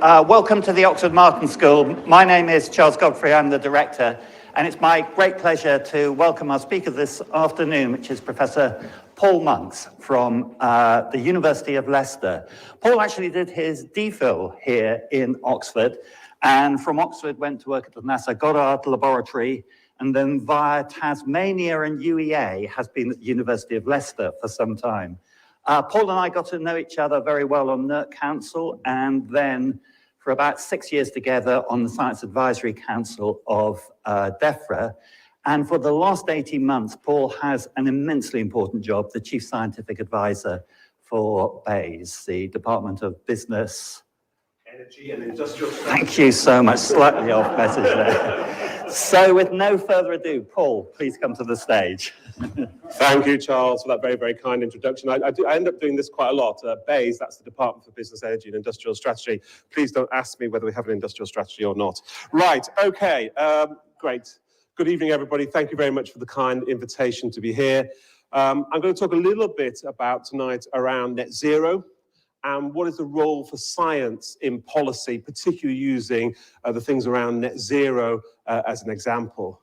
Welcome to the Oxford Martin School. My name is Charles Godfrey, I'm the director, and it's my great pleasure to welcome our speaker this afternoon, which is Professor Paul Monks from the University of Leicester. Paul actually did his DPhil here in Oxford, and from Oxford went to work at the NASA Goddard Laboratory, and then via Tasmania and UEA has been at the University of Leicester for some time. Paul and I got to know each other very well on NERC Council, and then for about 6 years together on the Science Advisory Council of DEFRA. And for the last 18 months, Paul has an immensely important job, the Chief Scientific Advisor for BEIS, the Department of Business, Energy and Industrial Strategy. Thank you so much, slightly off message there. So with no further ado, Paul, please come to the stage. Thank you, Charles, for that very, very kind introduction. I end up doing this quite a lot. BEIS, that's the Department for Business, Energy and Industrial Strategy. Please don't ask me whether we have an industrial strategy or not. Right, okay, great. Good evening, everybody. Thank you very much for the kind invitation to be here. I'm going to talk a little bit about tonight around net zero and what is the role for science in policy, particularly using the things around net zero as an example.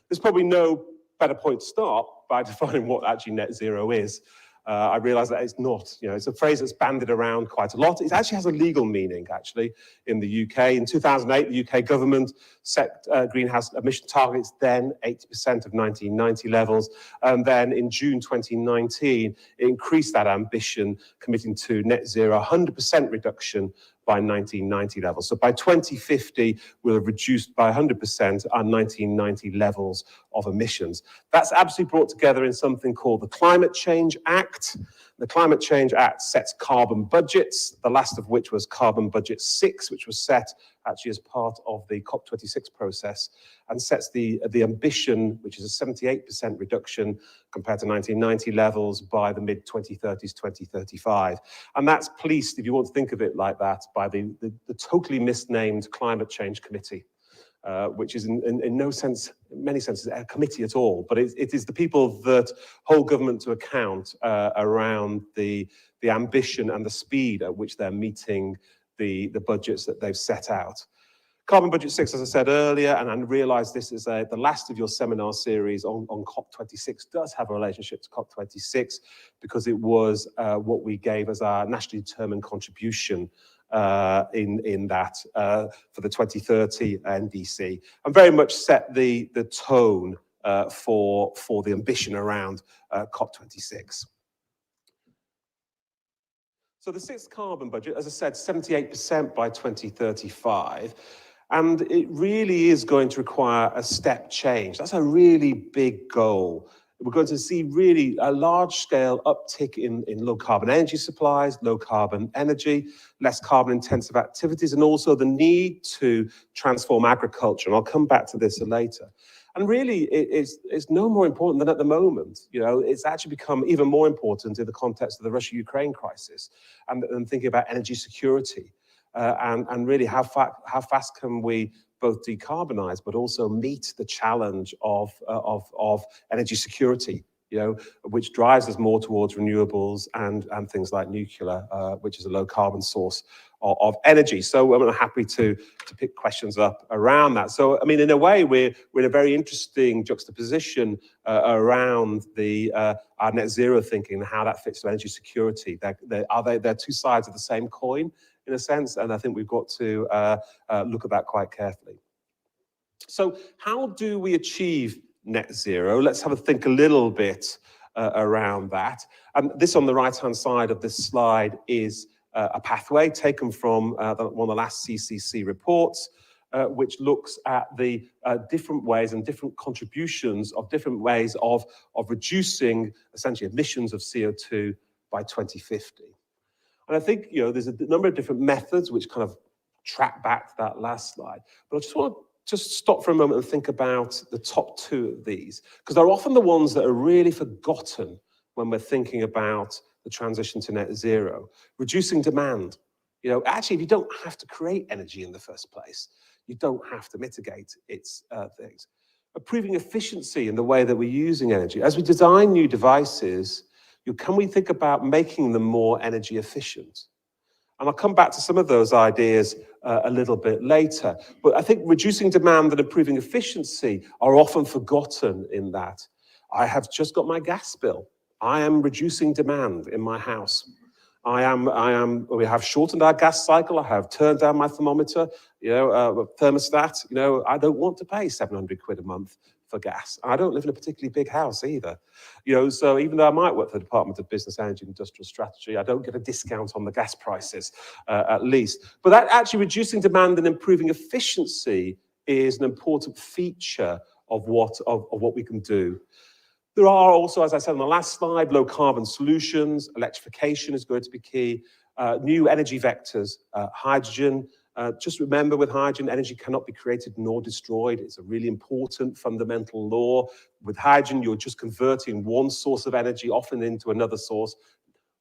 There's probably no better point to start by defining what actually net zero is. I realize that it's not, it's a phrase that's bandied around quite a lot. It actually has a legal meaning, actually, in the UK. In 2008, the UK government set greenhouse emission targets, then 80% of 1990 levels. And then in June 2019, it increased that ambition, committing to net zero, 100% reduction by 1990 levels. So by 2050, we'll have reduced by 100% our 1990 levels of emissions. That's absolutely brought together in something called the Climate Change Act. The Climate Change Act sets carbon budgets, the last of which was Carbon Budget 6, which was set actually as part of the COP26 process, and sets the ambition, which is a 78% reduction compared to 1990 levels by the mid-2030s, 2035. And that's policed, if you want to think of it like that, by the totally misnamed Climate Change Committee. Which is in no sense, in many senses, a committee at all, but it is the people that hold government to account around the ambition and the speed at which they're meeting the budgets that they've set out. Carbon Budget 6, as I said earlier, and I realise this is the last of your seminar series on COP26, does have a relationship to COP26 because it was what we gave as our nationally determined contribution in that for the 2030 NDC, and very much set the tone for the ambition around COP26. So the sixth carbon budget, as I said, 78% by 2035, and it really is going to require a step change. That's a really big goal. We're going to see really a large-scale uptick in low-carbon energy supplies, low-carbon energy, less carbon-intensive activities, and also the need to transform agriculture. And I'll come back to this later. And really, it's no more important than at the moment. It's actually become even more important in the context of the Russia-Ukraine crisis and thinking about energy security and really how fast can we both decarbonize, but also meet the challenge of energy security, which drives us more towards renewables and things like nuclear, which is a low carbon source of energy. So I'm happy to pick questions up around that. So, I mean, in a way, we're in a very interesting juxtaposition around our net zero thinking and how that fits to energy security. They're two sides of the same coin, in a sense, and I think we've got to look at that quite carefully. So how do we achieve net zero? Let's have a think a little bit around that. And this on the right-hand side of this slide is a pathway taken from one of the last CCC reports, which looks at the different ways and different contributions of different ways of reducing essentially emissions of CO2 by 2050. And I think, there's a number of different methods which kind of track back to that last slide. But I just want to stop for a moment and think about the top two of these, because they're often the ones that are really forgotten when we're thinking about the transition to net zero. Reducing demand. Actually, if you don't have to create energy in the first place, you don't have to mitigate its things. Improving efficiency in the way that we're using energy. As we design new devices, can we think about making them more energy efficient? And I'll come back to some of those ideas a little bit later. But I think reducing demand and improving efficiency are often forgotten in that. I have just got my gas bill. I am reducing demand in my house. We have shortened our gas cycle. I have turned down my thermometer, thermostat. I don't want to pay 700 quid a month for gas. I don't live in a particularly big house either. So even though I might work for the Department of Business, Energy and Industrial Strategy, I don't get a discount on the gas prices, at least. But that actually reducing demand and improving efficiency is an important feature of what we can do. There are also, as I said on the last slide, low carbon solutions. Electrification is going to be key. New energy vectors, hydrogen. Just remember, with hydrogen, energy cannot be created nor destroyed. It's a really important fundamental law. With hydrogen, you're just converting one source of energy often into another source,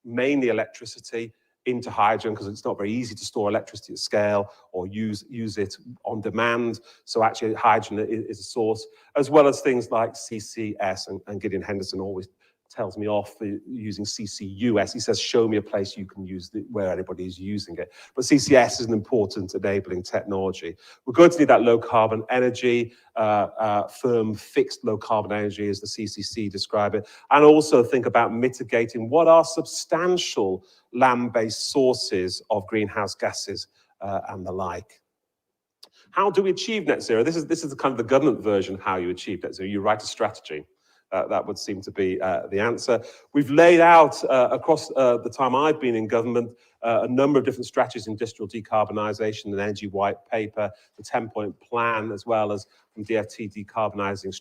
mainly electricity, into hydrogen, because it's not very easy to store electricity at scale or use it on demand. So actually hydrogen is a source, as well as things like CCS, and Gideon Henderson always tells me off for using CCUS. He says, show me a place you can use where everybody is using it. But CCS is an important enabling technology. We're going to need that low carbon energy, firm fixed low carbon energy as the CCC describe it, and also think about mitigating what are substantial land-based sources of greenhouse gases and the like. How do we achieve net zero? This is kind of the government version of how you achieve net zero. You write a strategy. That would seem to be the answer. We've laid out across the time I've been in government a number of different strategies in industrial decarbonisation, an energy white paper, the 10-point plan, as well as from DFT decarbonising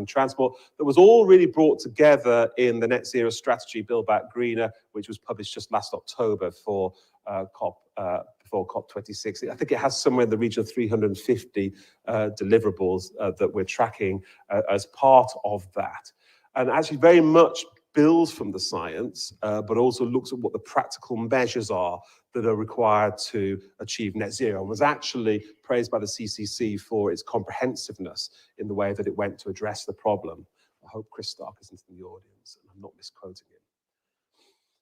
transport. That was all really brought together in the net zero strategy, Build Back Greener, which was published just last October for COP26. I think it has somewhere in the region of 350 deliverables that we're tracking as part of that. And actually very much builds from the science, but also looks at what the practical measures are that are required to achieve net zero, and was actually praised by the CCC for its comprehensiveness in the way that it went to address the problem. I hope Chris Stark isn't in the audience and I'm not misquoting him.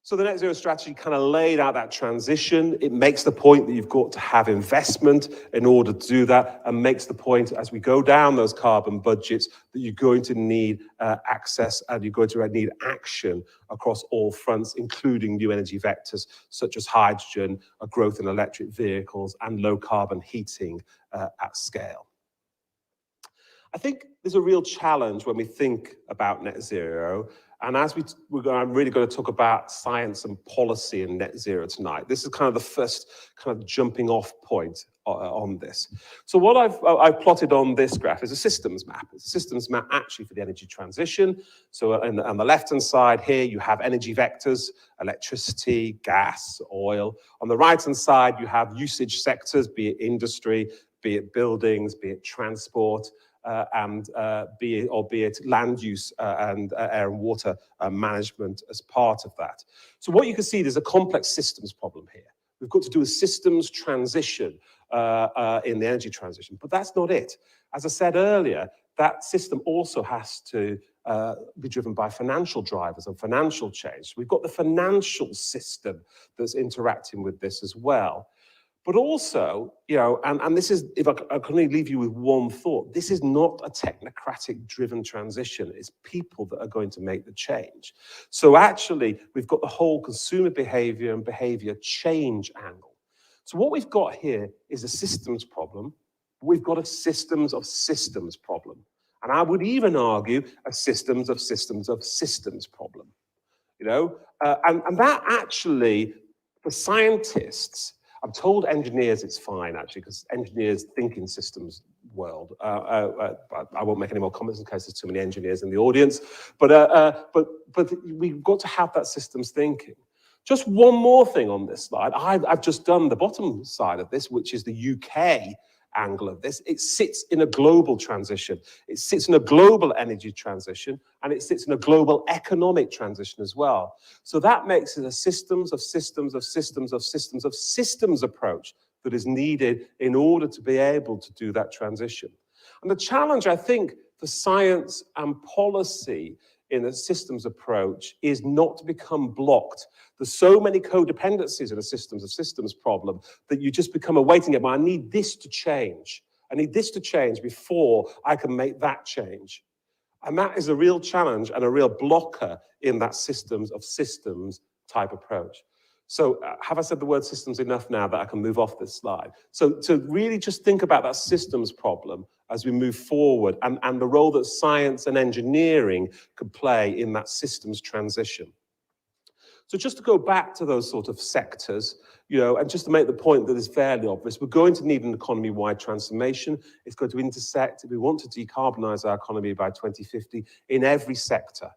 So the net zero strategy kind of laid out that transition. It makes the point that you've got to have investment in order to do that, and makes the point as we go down those carbon budgets that you're going to need access, and you're going to need action across all fronts, including new energy vectors such as hydrogen, a growth in electric vehicles, and low carbon heating at scale. I think there's a real challenge when we think about net zero. And as I'm really going to talk about science and policy and net zero tonight. This is kind of the first kind of jumping off point on this. So what I've plotted on this graph is a systems map. It's a systems map actually for the energy transition. So on the left-hand side here, you have energy vectors, electricity, gas, oil. On the right-hand side, you have usage sectors, be it industry, be it buildings, be it transport, be it land use and air and water management as part of that. So what you can see, there's a complex systems problem here. We've got to do a systems transition in the energy transition, but that's not it. As I said earlier, that system also has to be driven by financial drivers and financial change. We've got the financial system that's interacting with this as well. But also, and this is, if I can only leave you with one thought, this is not a technocratic driven transition. It's people that are going to make the change. So actually, we've got the whole consumer behavior and behavior change angle. So what we've got here is a systems problem. We've got a systems of systems problem. And I would even argue a systems of systems of systems problem. And that actually, for scientists, I'm told engineers it's fine, actually, because engineers think in systems world. I won't make any more comments in case there's too many engineers in the audience. But we've got to have that systems thinking. Just one more thing on this slide. I've just done the bottom side of this, which is the UK angle of this. It sits in a global transition. It sits in a global energy transition, and it sits in a global economic transition as well. So that makes it a systems of systems of systems of systems of systems approach that is needed in order to be able to do that transition. And the challenge, I think, for science and policy in a systems approach is not to become blocked. There's so many codependencies in a systems of systems problem that you just become a waiting game. I need this to change. I need this to change before I can make that change. And that is a real challenge and a real blocker in that systems of systems type approach. So have I said the word systems enough now that I can move off this slide? So to really just think about that systems problem as we move forward and the role that science and engineering could play in that systems transition. So just to go back to those sort of sectors, and just to make the point that is fairly obvious, we're going to need an economy-wide transformation. It's going to intersect, if we want to decarbonize our economy by 2050, in every sector.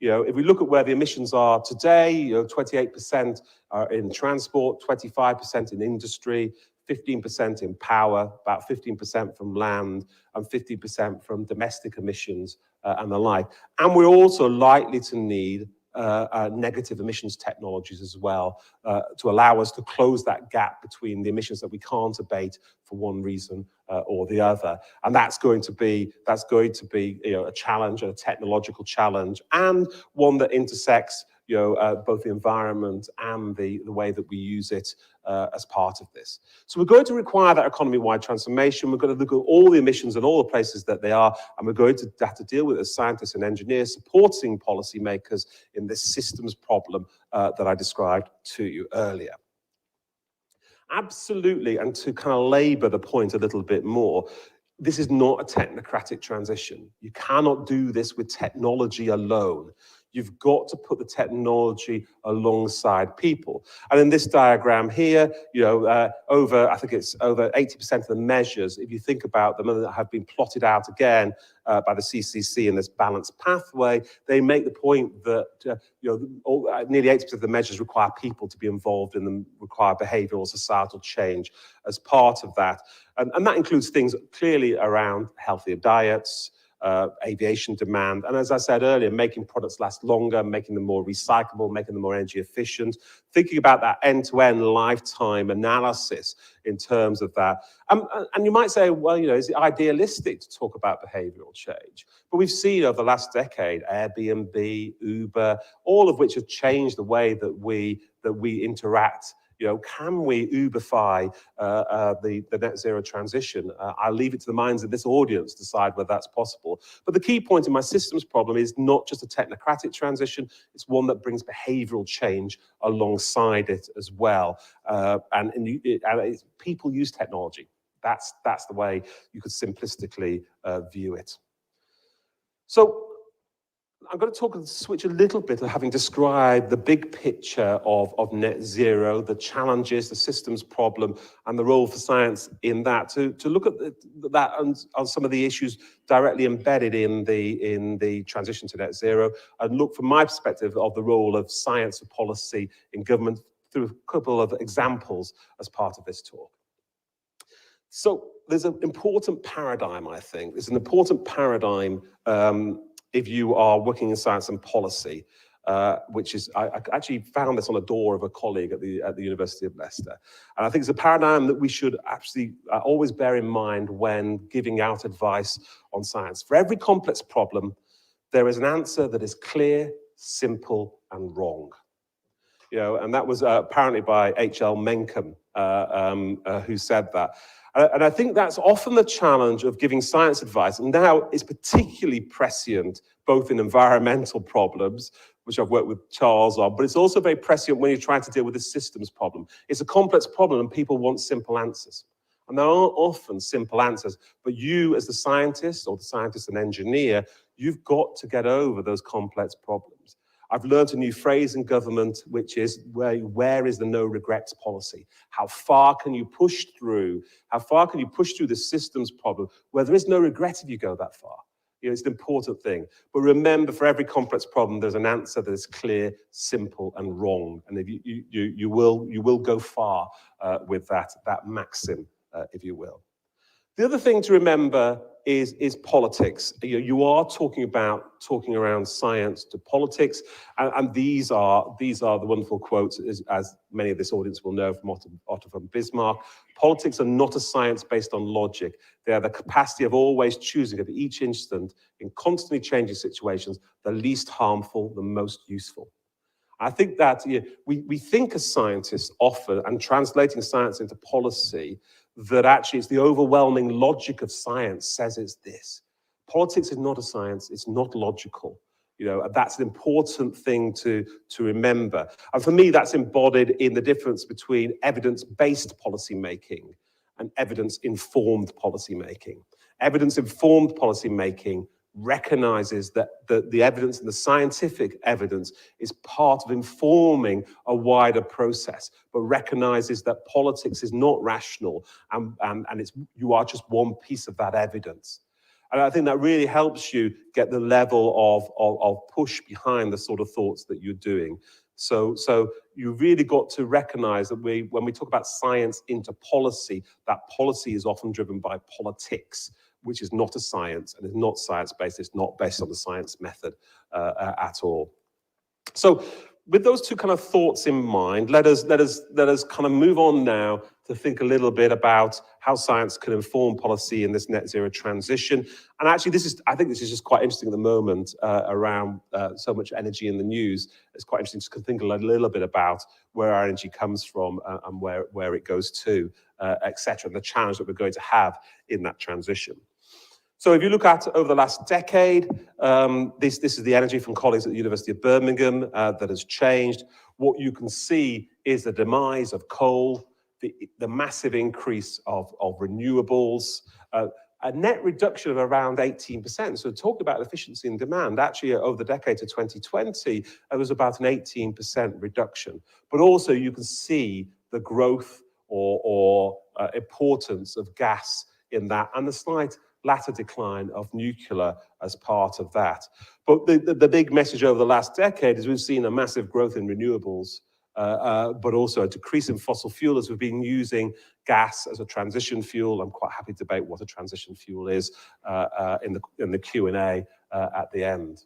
If we look at where the emissions are today, 28% are in transport, 25% in industry, 15% in power, about 15% from land, and 50% from domestic emissions and the like. And we're also likely to need negative emissions technologies as well to allow us to close that gap between the emissions that we can't abate for one reason or the other. And that's going to be a challenge, a technological challenge, and one that intersects both the environment and the way that we use it as part of this. So we're going to require that economy-wide transformation. We're going to look at all the emissions and all the places that they are, and we're going to have to deal with it as scientists and engineers supporting policymakers in this systems problem that I described to you earlier. Absolutely, and to kind of labour the point a little bit more, this is not a technocratic transition. You cannot do this with technology alone. You've got to put the technology alongside people. And in this diagram here, I think it's over 80% of the measures, if you think about them, that have been plotted out again by the CCC in this balanced pathway, they make the point that nearly 80% of the measures require people to be involved in them, require behavioural societal change as part of that. And that includes things clearly around healthier diets, aviation demand, and as I said earlier, making products last longer, making them more recyclable, making them more energy efficient, thinking about that end-to-end lifetime analysis in terms of that. And you might say, well, is it idealistic to talk about behavioral change? But we've seen over the last decade, Airbnb, Uber, all of which have changed the way that we interact. Can we Uberify the net zero transition? I'll leave it to the minds of this audience to decide whether that's possible. But the key point in my systems problem is not just a technocratic transition, it's one that brings behavioural change alongside it as well. And people use technology. That's the way you could simplistically view it. So I'm going to switch a little bit, having described the big picture of net zero, the challenges, the systems problem, and the role for science in that, to look at that on some of the issues directly embedded in the transition to net zero, and look from my perspective of the role of science and policy in government through a couple of examples as part of this talk. So there's an important paradigm, I think. There's an important paradigm if you are working in science and policy, which is, I actually found this on a door of a colleague at the University of Leicester. And I think it's a paradigm that we should actually always bear in mind when giving out advice on science. For every complex problem, there is an answer that is clear, simple, and wrong. And that was apparently by H.L. Mencken, who said that. And I think that's often the challenge of giving science advice. And now it's particularly prescient, both in environmental problems, which I've worked with Charles on, but it's also very prescient when you're trying to deal with a systems problem. It's a complex problem and people want simple answers. And there aren't often simple answers, but you as the scientist or the scientist and engineer, you've got to get over those complex problems. I've learned a new phrase in government, which is where is the no regrets policy? How far can you push through? How far can you push through the systems problem where there is no regret if you go that far? It's an important thing. But remember, for every complex problem, there's an answer that is clear, simple, and wrong. And if you will go far with that maxim, if you will. The other thing to remember is politics. You are talking around science to politics, and these are the wonderful quotes, as many of this audience will know, from Otto von Bismarck. Politics are not a science based on logic. They are the capacity of always choosing at each instant, in constantly changing situations, the least harmful, the most useful. I think that we think as scientists often, and translating science into policy, that actually it's the overwhelming logic of science says it's this. Politics is not a science, it's not logical. That's an important thing to remember. And for me, that's embodied in the difference between evidence-based policymaking and evidence-informed policymaking. Evidence-informed policymaking recognizes that the evidence and the scientific evidence is part of informing a wider process, but recognizes that politics is not rational and you are just one piece of that evidence. And I think that really helps you get the level of push behind the sort of thoughts that you're doing. So you really got to recognize that when we talk about science into policy, that policy is often driven by politics, which is not a science and is not science-based. It's not based on the science method at all. So with those two kind of thoughts in mind, let us kind of move on now to think a little bit about how science can inform policy in this net zero transition. And actually, I think this is just quite interesting at the moment around so much energy in the news. It's quite interesting to think a little bit about where our energy comes from and where it goes to, etc., and the challenge that we're going to have in that transition. So if you look at over the last decade, this is the energy from colleagues at the University of Birmingham that has changed. What you can see is the demise of coal, the massive increase of renewables, a net reduction of around 18%. So talk about efficiency and demand. Actually, over the decade to 2020, it was about an 18% reduction. But also you can see the growth or importance of gas in that, and the slight latter decline of nuclear as part of that. But the big message over the last decade is we've seen a massive growth in renewables, but also a decrease in fossil fuel as we've been using gas as a transition fuel. I'm quite happy to debate what a transition fuel is in the Q&A at the end.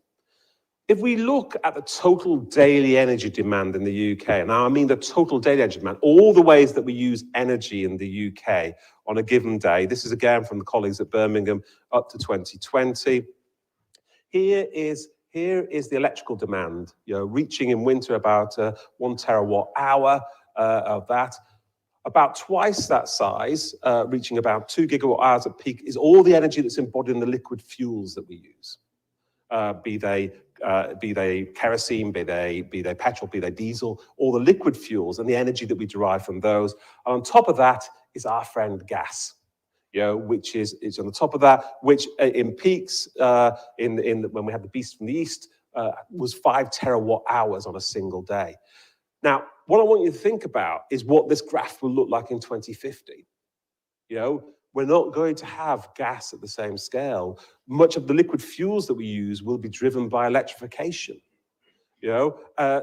If we look at the total daily energy demand in the UK, now I mean the total daily energy demand, all the ways that we use energy in the UK on a given day, this is again from the colleagues at Birmingham up to 2020. Here is the electrical demand, reaching in winter about 1 terawatt hour of that. About twice that size, reaching about 2 gigawatt hours at peak, is all the energy that's embodied in the liquid fuels that we use. Be they kerosene, be they petrol, be they diesel, all the liquid fuels and the energy that we derive from those. And on top of that is our friend gas, which is on the top of that, which in peaks when we had the beast from the east was 5 terawatt hours on a single day. Now, what I want you to think about is what this graph will look like in 2050. We're not going to have gas at the same scale. Much of the liquid fuels that we use will be driven by electrification.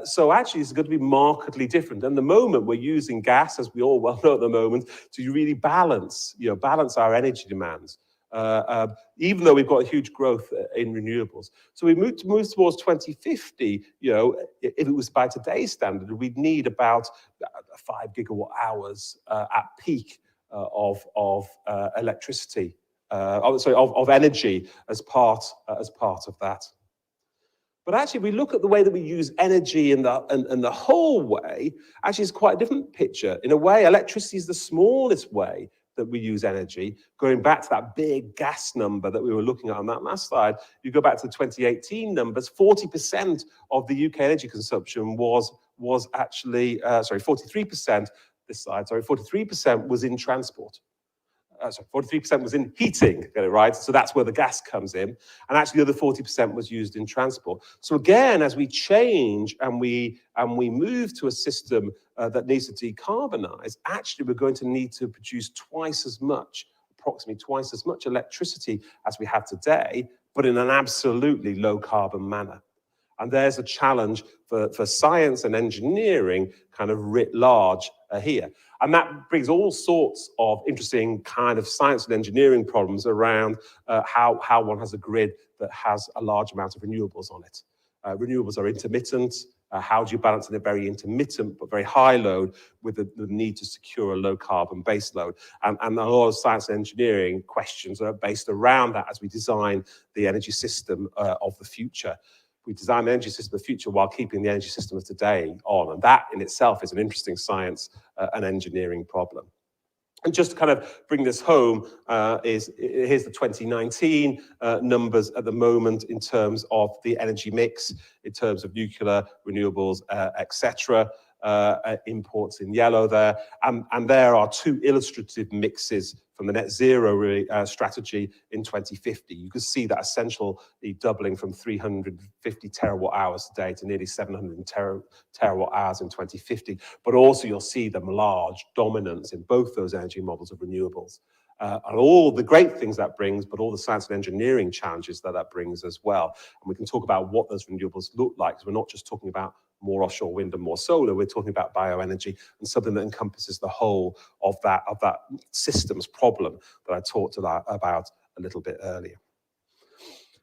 So actually it's going to be markedly different. And the moment we're using gas, as we all well know at the moment, to really balance our energy demands, even though we've got a huge growth in renewables. So we move towards 2050, if it was by today's standard, we'd need about 5 gigawatt hours at peak of electricity, of energy as part of that. But actually, if we look at the way that we use energy in the whole way, actually it's quite a different picture. In a way, electricity is the smallest way that we use energy. Going back to that big gas number that we were looking at on that last slide, you go back to the 2018 numbers, 40% of the UK energy consumption was actually, 43%, this slide, 43% was in transport. 43% was in heating, get it right? So that's where the gas comes in. And actually the other 40% was used in transport. So again, as we change and we move to a system that needs to decarbonize, actually we're going to need to produce approximately twice as much electricity as we have today, but in an absolutely low carbon manner. And there's a challenge for science and engineering kind of writ large here. And that brings all sorts of interesting kind of science and engineering problems around how one has a grid that has a large amount of renewables on it. Renewables are intermittent. How do you balance in a very intermittent but very high load with the need to secure a low carbon base load? And a lot of science and engineering questions are based around that as we design the energy system of the future. We design the energy system of the future while keeping the energy system of today on. And that in itself is an interesting science and engineering problem. And just to kind of bring this home, here's the 2019 numbers at the moment in terms of the energy mix, in terms of nuclear, renewables, etc. Imports in yellow there. And there are two illustrative mixes from the net zero strategy in 2050. You can see that essentially doubling from 350 terawatt hours today to nearly 700 terawatt hours in 2050. But also you'll see the large dominance in both those energy models of renewables. And all the great things that brings, but all the science and engineering challenges that brings as well. And we can talk about what those renewables look like, because we're not just talking about more offshore wind and more solar, we're talking about bioenergy and something that encompasses the whole of that systems problem that I talked about a little bit earlier.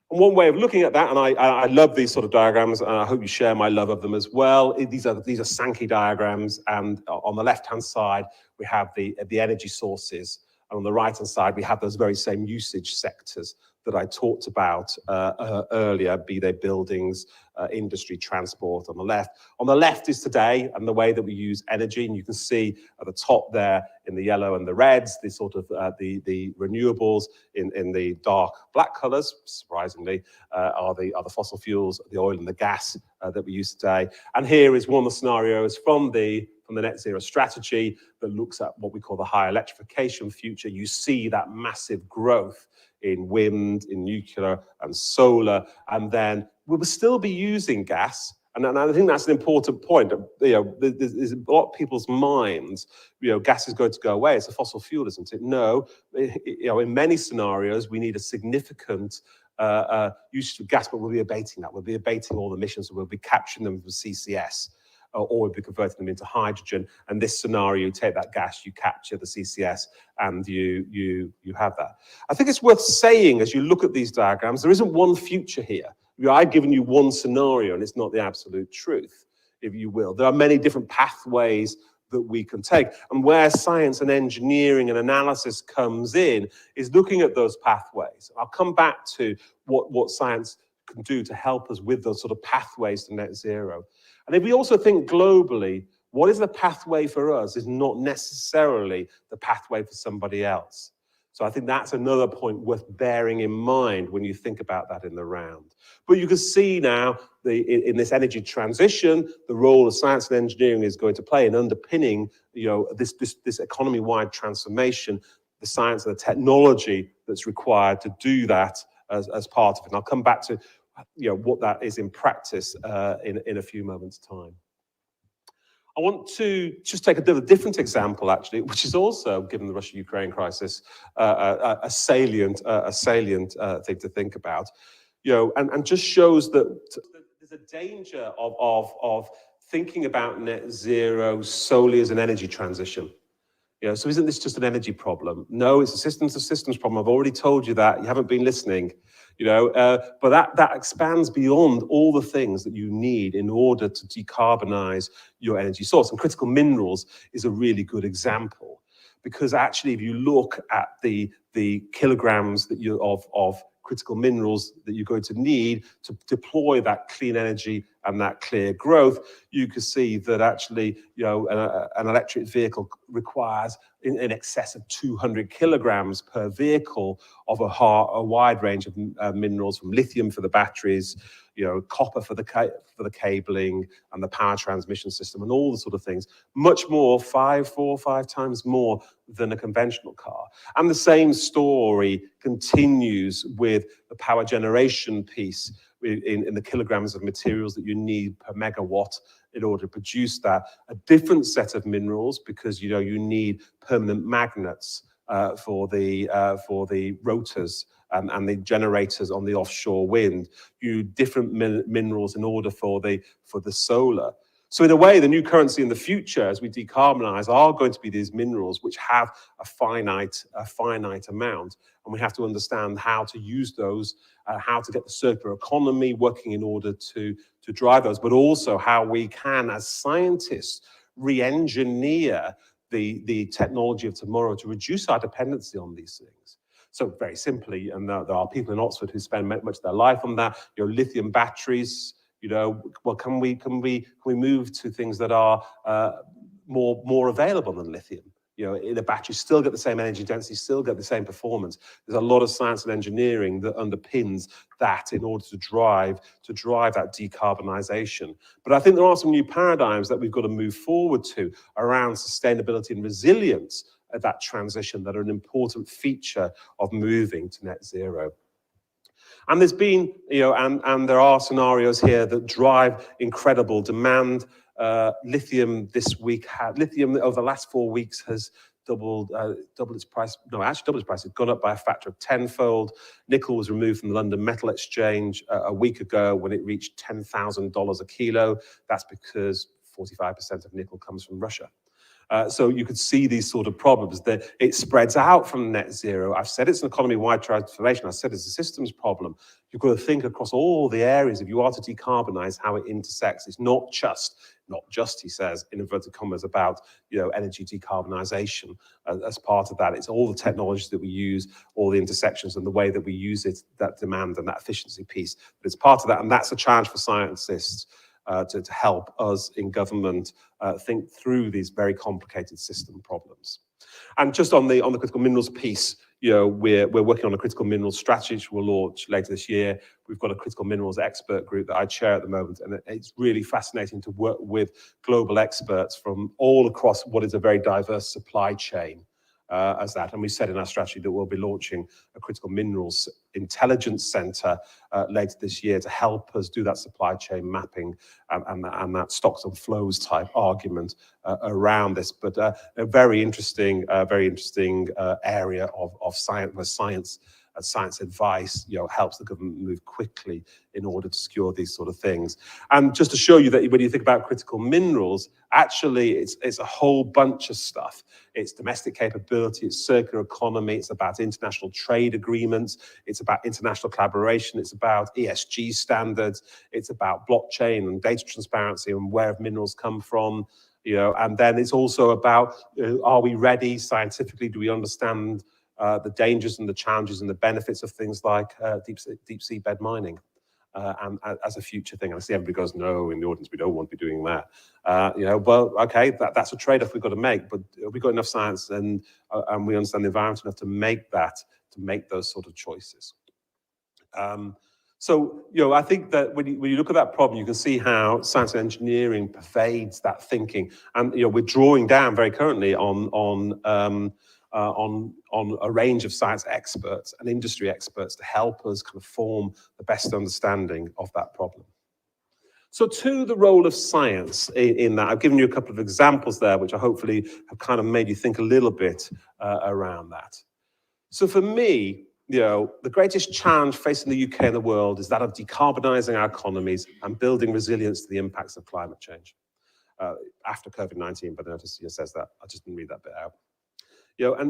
And one way of looking at that, and I love these sort of diagrams, and I hope you share my love of them as well. These are Sankey diagrams, and on the left-hand side, we have the energy sources, and on the right-hand side, we have those very same usage sectors that I talked about earlier, be they buildings, industry, transport on the left. On the left is today and the way that we use energy, and you can see at the top there in the yellow and the reds, the sort of the renewables in the dark black colours, surprisingly, are the fossil fuels, the oil and the gas that we use today. And here is one of the scenarios from the net zero strategy that looks at what we call the high electrification future. You see that massive growth in wind, in nuclear and solar, and then we will still be using gas. And I think that's an important point. There's a lot of people's minds, gas is going to go away. It's a fossil fuel, isn't it? No, in many scenarios, we need a significant use of gas, but we'll be abating that. We'll be abating all the emissions, so we'll be capturing them from CCS. Or we'll be converting them into hydrogen. And this scenario, you take that gas, you capture the CCS, and you have that. I think it's worth saying, as you look at these diagrams, there isn't one future here. I've given you one scenario, and it's not the absolute truth, if you will. There are many different pathways that we can take. And where science and engineering and analysis comes in is looking at those pathways. I'll come back to what science can do to help us with those sort of pathways to net zero. And if we also think globally, what is the pathway for us is not necessarily the pathway for somebody else. So I think that's another point worth bearing in mind when you think about that in the round. But you can see now in this energy transition, the role of science and engineering is going to play in underpinning this economy-wide transformation, the science and the technology that's required to do that as part of it. And I'll come back to what that is in practice in a few moments' time. I want to just take a different example, actually, which is also, given the Russia-Ukraine crisis, a salient thing to think about, and just shows that there's a danger of thinking about net zero solely as an energy transition. So isn't this just an energy problem? No, it's a systems of systems problem. I've already told you that. You haven't been listening. But that expands beyond all the things that you need in order to decarbonize your energy source. And critical minerals is a really good example, because actually, if you look at the kilograms that of critical minerals that you're going to need to deploy that clean energy and that clear growth, you can see that actually, an electric vehicle requires in excess of 200 kilograms per vehicle of a wide range of minerals, from lithium for the batteries, copper for the cabling and the power transmission system and all the sort of things. Much more, 4 or 5 times more than a conventional car. And the same story continues with the power generation piece in the kilograms of materials that you need per megawatt in order to produce that. A different set of minerals, because you need permanent magnets for the rotors and the generators on the offshore wind. You different minerals in order for the solar. So in a way, the new currency in the future, as we decarbonize, are going to be these minerals which have a finite amount, and we have to understand how to use those, how to get the circular economy working in order to drive those, but also how we can, as scientists, re-engineer the technology of tomorrow to reduce our dependency on these things. So very simply, and there are people in Oxford who spend much of their life on that, lithium batteries. Well, can we move to things that are more available than lithium? In a battery, still get the same energy density, still get the same performance. There's a lot of science and engineering that underpins that in order to drive that decarbonisation. But I think there are some new paradigms that we've got to move forward to around sustainability and resilience at that transition that are an important feature of moving to net zero. And there's been, and there are scenarios here that drive incredible demand. Lithium this week lithium over the last 4 weeks has doubled its price. No, actually doubled its price. It's gone up by a factor of 10-fold. Nickel was removed from the London Metal Exchange a week ago when it reached $10,000 a kilo. That's because 45% of nickel comes from Russia. So you could see these sort of problems that it spreads out from net zero. I've said it's an economy-wide transformation. I've said it's a systems problem. You've got to think across all the areas if you are to decarbonize how it intersects. It's not just, he says, in inverted commas, about energy decarbonization as part of that. It's all the technologies that we use, all the intersections and the way that we use it, that demand and that efficiency piece. But it's part of that, and that's a challenge for scientists. To help us in government think through these very complicated system problems. And just on the critical minerals piece, we're working on a critical minerals strategy which we'll launch later this year. We've got a critical minerals expert group that I chair at the moment, and it's really fascinating to work with global experts from all across what is a very diverse supply chain. As that, and we said in our strategy that we'll be launching a critical minerals intelligence centre later this year to help us do that supply chain mapping and that stocks and flows type argument around this. But a very interesting area of science, where science advice, helps the government move quickly in order to secure these sort of things. And just to show you that when you think about critical minerals, actually it's a whole bunch of stuff. It's domestic capability, it's circular economy, it's about international trade agreements, it's about international collaboration, it's about ESG standards, it's about blockchain and data transparency and where minerals come from, and then it's also about, are we ready scientifically? Do we understand the dangers and the challenges and the benefits of things like deep sea bed mining and as a future thing? And I see everybody goes, no, in the audience, we don't want to be doing that. Well, okay, that's a trade-off we've got to make, but we've got enough science and we understand the environment enough to make those sort of choices. So, I think that when you look at that problem, you can see how science and engineering pervades that thinking. And, we're drawing down very currently on a range of science experts and industry experts to help us kind of form the best understanding of that problem. So to the role of science in that, I've given you a couple of examples there, which I hopefully have kind of made you think a little bit around that. So for me, the greatest challenge facing the UK and the world is that of decarbonising our economies and building resilience to the impacts of climate change. After COVID-19, but notice it says that. I just didn't read that bit out.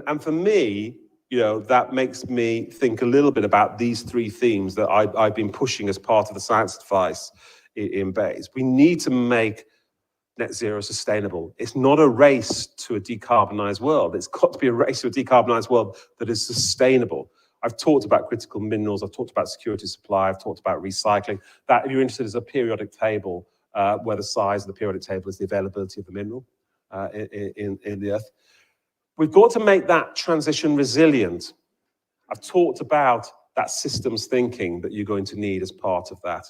And for me, that makes me think a little bit about these three themes that I've been pushing as part of the science advice in BEIS. We need to make net zero sustainable. It's not a race to a decarbonised world. It's got to be a race to a decarbonised world that is sustainable. I've talked about critical minerals. I've talked about security of supply. I've talked about recycling. That, if you're interested, is a periodic table where the size of the periodic table is the availability of the mineral in the earth. We've got to make that transition resilient. I've talked about that systems thinking that you're going to need as part of that.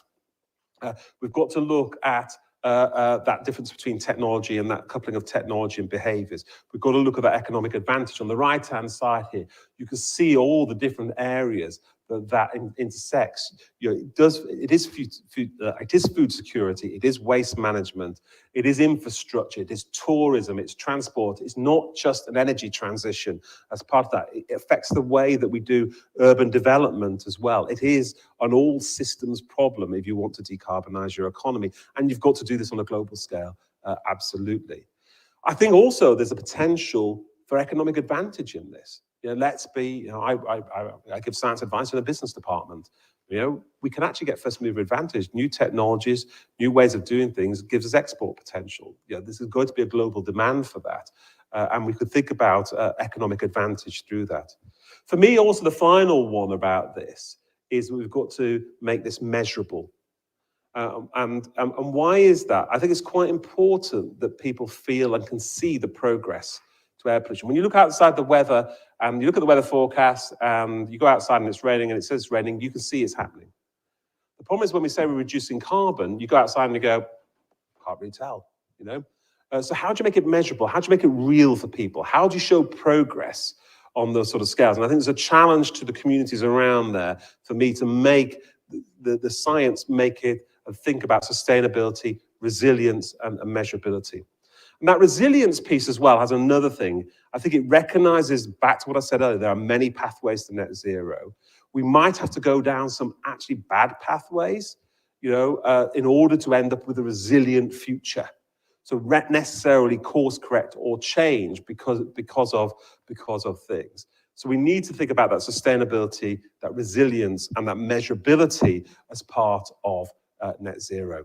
We've got to look at that difference between technology and that coupling of technology and behaviours. We've got to look at that economic advantage. On the right-hand side here, you can see all the different areas that intersects. It is food security, it is waste management, it is infrastructure, it is tourism, it's transport. It's not just an energy transition as part of that. It affects the way that we do urban development as well. It is an all systems problem if you want to decarbonize your economy, and you've got to do this on a global scale, absolutely. I think also there's a potential for economic advantage in this. Let's be, I give science advice in a business department. We can actually get first mover advantage. New technologies, new ways of doing things gives us export potential. This is going to be a global demand for that. And we could think about economic advantage through that. For me, also the final one about this is we've got to make this measurable. And why is that? I think it's quite important that people feel and can see the progress to air pollution. When you look outside the weather, and you look at the weather forecast, and you go outside and it's raining, and it says it's raining, you can see it's happening. The problem is when we say we're reducing carbon, you go outside and you go, can't really tell, So how do you make it measurable? How do you make it real for people? How do you show progress on those sort of scales? And I think there's a challenge to the communities around there for me to make the science make it and think about sustainability, resilience, and measurability. And that resilience piece as well has another thing. I think it recognizes, back to what I said earlier, there are many pathways to net zero. We might have to go down some actually bad pathways, in order to end up with a resilient future. So necessarily course correct or change because of things. So we need to think about that sustainability, that resilience, and that measurability as part of net zero.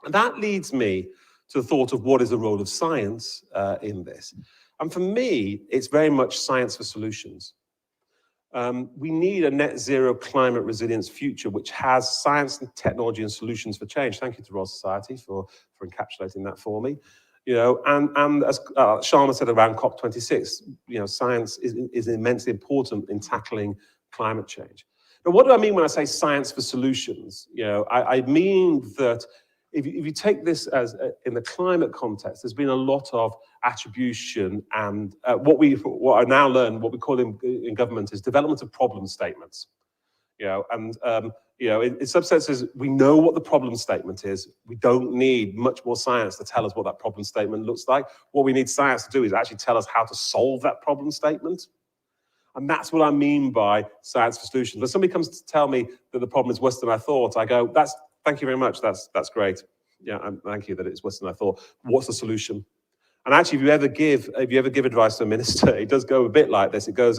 And that leads me to the thought of what is the role of science in this. And for me, it's very much science for solutions. We need a net zero climate resilience future, which has science and technology and solutions for change. Thank you to Royal Society for encapsulating that for me. And as Sharma said around COP26, science is immensely important in tackling climate change. Now, what do I mean when I say science for solutions? I mean that if you take this as in the climate context, there's been a lot of attribution and what I now learn, what we call in government is development of problem statements. In some senses, we know what the problem statement is. We don't need much more science to tell us what that problem statement looks like. What we need science to do is actually tell us how to solve that problem statement. And that's what I mean by science for solutions. When somebody comes to tell me that the problem is worse than I thought, I go, thank you very much. That's great. Yeah, and thank you that it's worse than I thought. What's the solution? And actually, if you ever give advice to a minister, it does go a bit like this. It goes,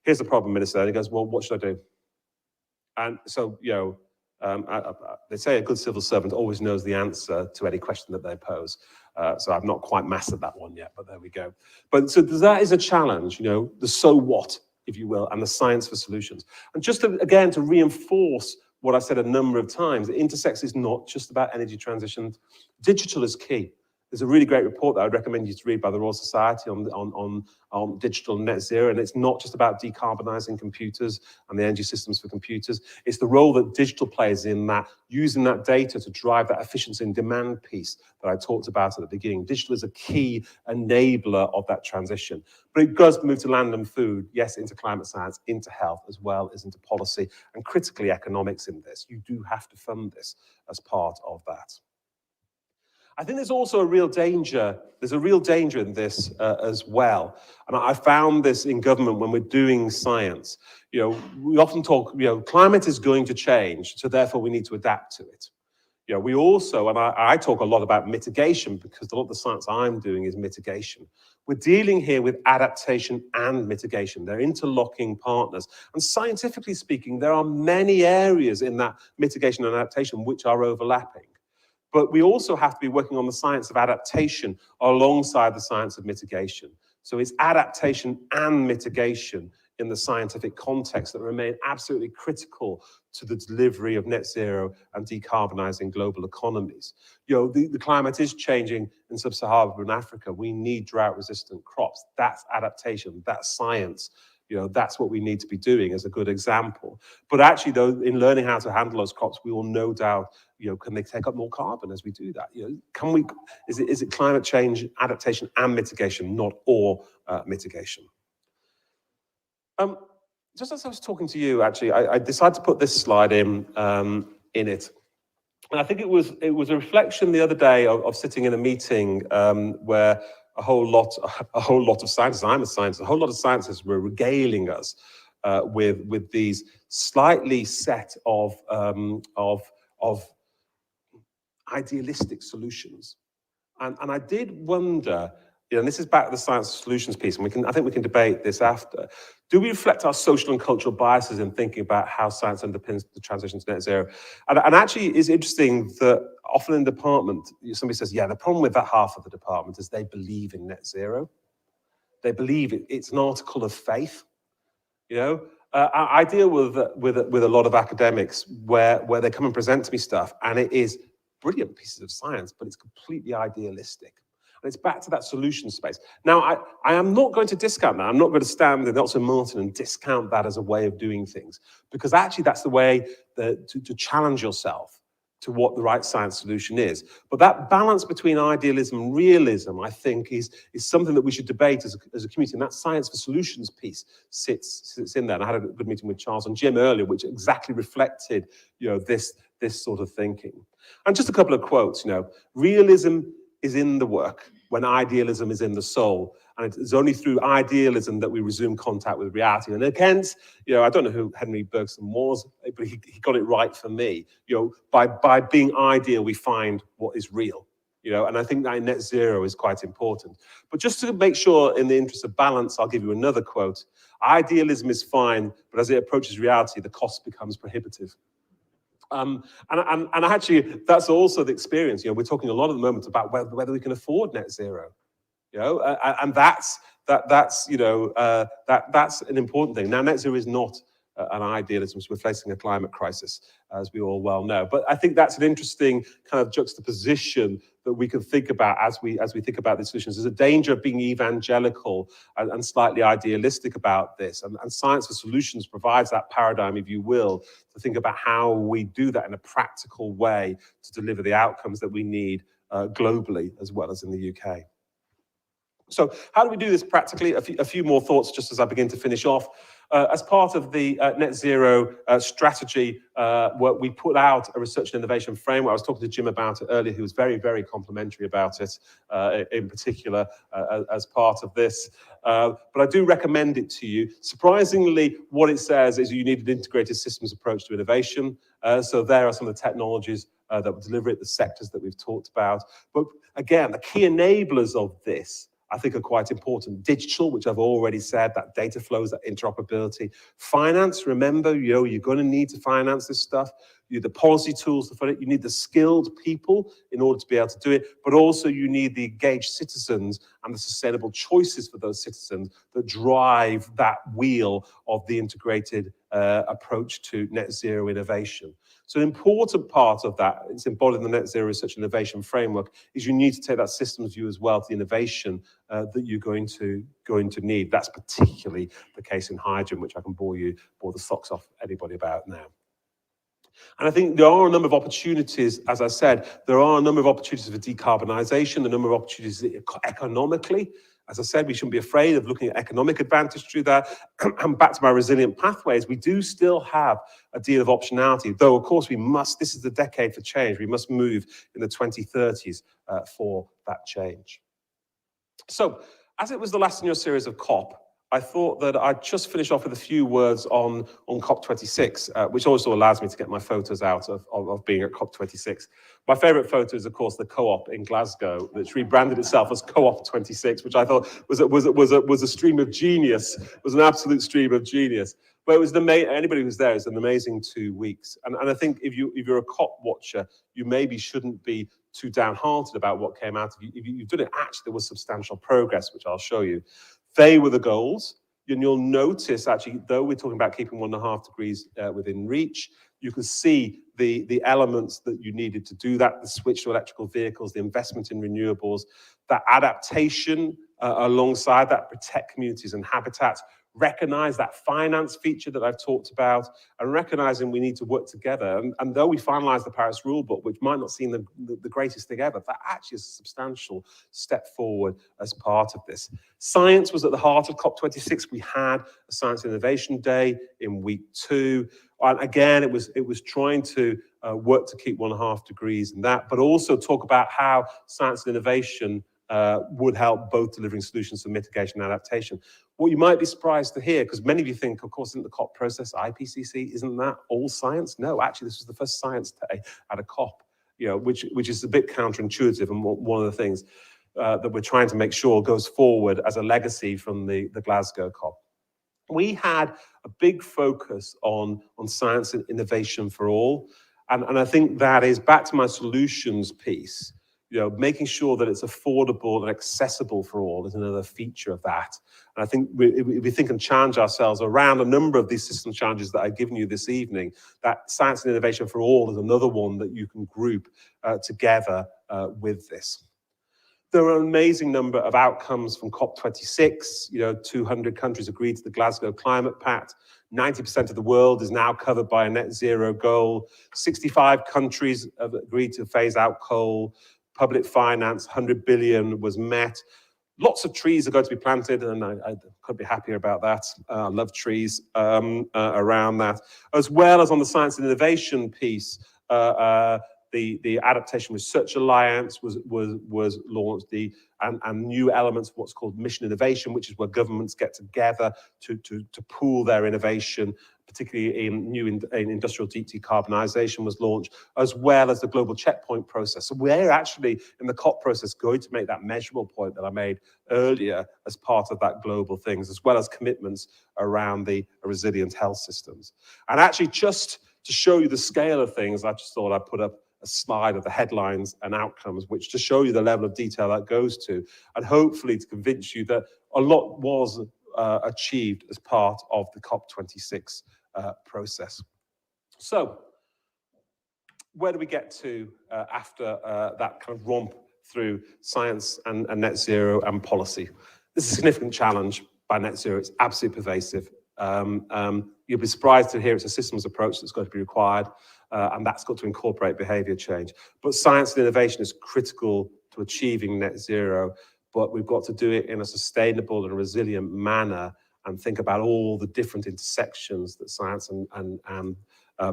here's the problem, minister. And he goes, well, what should I do? And so, they say a good civil servant always knows the answer to any question that they pose. So I've not quite mastered that one yet, but there we go. But so that is a challenge, the so what, if you will, and the science for solutions. And just again, to reinforce what I said a number of times, it intersects is not just about energy transition. Digital is key. There's a really great report that I'd recommend you to read by the Royal Society on digital net zero, and it's not just about decarbonising computers and the energy systems for computers. It's the role that digital plays in that, using that data to drive that efficiency and demand piece that I talked about at the beginning. Digital is a key enabler of that transition. But it does move to land and food, yes, into climate science, into health, as well as into policy, and critically economics in this. You do have to fund this as part of that. I think there's also a real danger. There's a real danger in this as well. And I found this in government when we're doing science. We often talk, climate is going to change, so therefore we need to adapt to it. We also, and I talk a lot about mitigation because a lot of the science I'm doing is mitigation. We're dealing here with adaptation and mitigation. They're interlocking partners. And scientifically speaking, there are many areas in that mitigation and adaptation which are overlapping. But we also have to be working on the science of adaptation alongside the science of mitigation. So it's adaptation and mitigation in the scientific context that remain absolutely critical to the delivery of net zero and decarbonising global economies. The climate is changing in sub-Saharan Africa. We need drought-resistant crops. That's adaptation, that's science. That's what we need to be doing as a good example. But actually, though, in learning how to handle those crops, we will no doubt, can they take up more carbon as we do that? Is it climate change, adaptation and mitigation, not or mitigation? just as I was talking to you, actually, I decided to put this slide in it. And I think it was a reflection the other day of sitting in a meeting where a whole lot of scientists, I'm a scientist, a whole lot of scientists were regaling us with these slightly set of idealistic solutions. And I did wonder, and this is back to the science solutions piece, and I think we can debate this after. Do we reflect our social and cultural biases in thinking about how science underpins the transition to net zero? And actually, it's interesting that often in the department, somebody says, yeah, the problem with that half of the department is they believe in net zero. They believe it's an article of faith. I deal with a lot of academics where they come and present to me stuff, and it is brilliant pieces of science, but it's completely idealistic. And it's back to that solution space. Now, I am not going to discount that. I'm not going to stand in Nelson Martin and discount that as a way of doing things, because actually that's the way to challenge yourself to what the right science solution is. But that balance between idealism and realism, I think, is something that we should debate as a community. And that science for solutions piece sits in there. And I had a good meeting with Charles and Jim earlier, which exactly reflected, this sort of thinking. And just a couple of quotes, realism is in the work when idealism is in the soul. And it's only through idealism that we resume contact with reality. And against, I don't know who Henry Bergson was, but he got it right for me. By being ideal, we find what is real. And I think that in net zero is quite important. But just to make sure, in the interest of balance, I'll give you another quote. Idealism is fine, but as it approaches reality, the cost becomes prohibitive. And actually, that's also the experience. We're talking a lot at the moment about whether we can afford net zero. And that's an important thing. Now, net zero is not an idealism. We're facing a climate crisis, as we all well know. But I think that's an interesting kind of juxtaposition that we can think about as we think about these solutions. There's a danger of being evangelical and slightly idealistic about this. And Science for Solutions provides that paradigm, if you will, to think about how we do that in a practical way to deliver the outcomes that we need globally as well as in the UK. So how do we do this practically? A few more thoughts just as I begin to finish off. As part of the net zero strategy, we put out a research and innovation framework. I was talking to Jim about it earlier, who was very, very complimentary about it, in particular, as part of this. But I do recommend it to you. Surprisingly, what it says is you need an integrated systems approach to innovation. So there are some of the technologies that will deliver it, the sectors that we've talked about. But again, the key enablers of this, I think, are quite important. Digital, which I've already said, that data flows, that interoperability. Finance, remember, you're going to need to finance this stuff. You need the policy tools to fund it. You need the skilled people in order to be able to do it. But also you need the engaged citizens and the sustainable choices for those citizens that drive that wheel of the integrated approach to net zero innovation. So an important part of that, it's embodied in the Net Zero Research and Innovation Framework, is you need to take that systems view as well to the innovation that you're going to need. That's particularly the case in hydrogen, which I can bore the socks off anybody about now. And I think there are a number of opportunities, as I said, there are a number of opportunities for decarbonisation, a number of opportunities economically. As I said, we shouldn't be afraid of looking at economic advantage through that. And back to my resilient pathways, we do still have a deal of optionality, though of course this is the decade for change. We must move in the 2030s for that change. So, as it was the last in your series of COP, I thought that I'd just finish off with a few words on COP26, which also allows me to get my photos out of being at COP26. My favourite photo is, of course, the Co-op in Glasgow, which rebranded itself as Co-op 26, which I thought was a stream of genius, was an absolute stream of genius. But it was anybody who's there, it's an amazing 2 weeks. And I think if you're a COP watcher, you maybe shouldn't be too downhearted about what came out of you. If you've done it, actually, there was substantial progress, which I'll show you. They were the goals. And you'll notice, actually, though we're talking about keeping 1.5 degrees within reach, you can see the elements that you needed to do that, the switch to electrical vehicles, the investment in renewables, that adaptation alongside that, protect communities and habitats, recognize that finance feature that I've talked about, and recognizing we need to work together. And though we finalized the Paris Rulebook, which might not seem the greatest thing ever, that actually is a substantial step forward as part of this. Science was at the heart of COP26. We had a Science Innovation Day in week 2. And again, it was trying to work to keep 1.5 degrees and that, but also talk about how science and innovation would help both delivering solutions for mitigation and adaptation. What you might be surprised to hear, because many of you think, of course, isn't the COP process IPCC, isn't that all science? No, actually, this was the first science day at a COP, which is a bit counterintuitive, and one of the things that we're trying to make sure goes forward as a legacy from the Glasgow COP. We had a big focus on science and innovation for all, and I think that is back to my solutions piece. Making sure that it's affordable and accessible for all is another feature of that. And I think we think and challenge ourselves around a number of these system challenges that I've given you this evening, that science and innovation for all is another one that you can group together with this. There are an amazing number of outcomes from COP26. 200 countries agreed to the Glasgow Climate Pact. 90% of the world is now covered by a net zero goal. 65 countries have agreed to phase out coal. Public finance, 100 billion was met. Lots of trees are going to be planted, and I couldn't be happier about that. I love trees around that. As well as on the science and innovation piece, the Adaptation Research Alliance was launched, and new elements of what's called mission innovation, which is where governments get together to pool their innovation, particularly in industrial decarbonisation was launched, as well as the global checkpoint process. So we're actually, in the COP process, going to make that measurable point that I made earlier as part of that global things, as well as commitments around the resilient health systems. And actually, just to show you the scale of things, I just thought I'd put up a slide of the headlines and outcomes, which to show you the level of detail that goes to, and hopefully to convince you that a lot was achieved as part of the COP26 process. So, where do we get to after that kind of romp through science and net zero and policy? This is a significant challenge by net zero. It's absolutely pervasive. You'll be surprised to hear it's a systems approach that's going to be required, and that's got to incorporate behaviour change. But science and innovation is critical to achieving net zero, but we've got to do it in a sustainable and resilient manner and think about all the different intersections that science and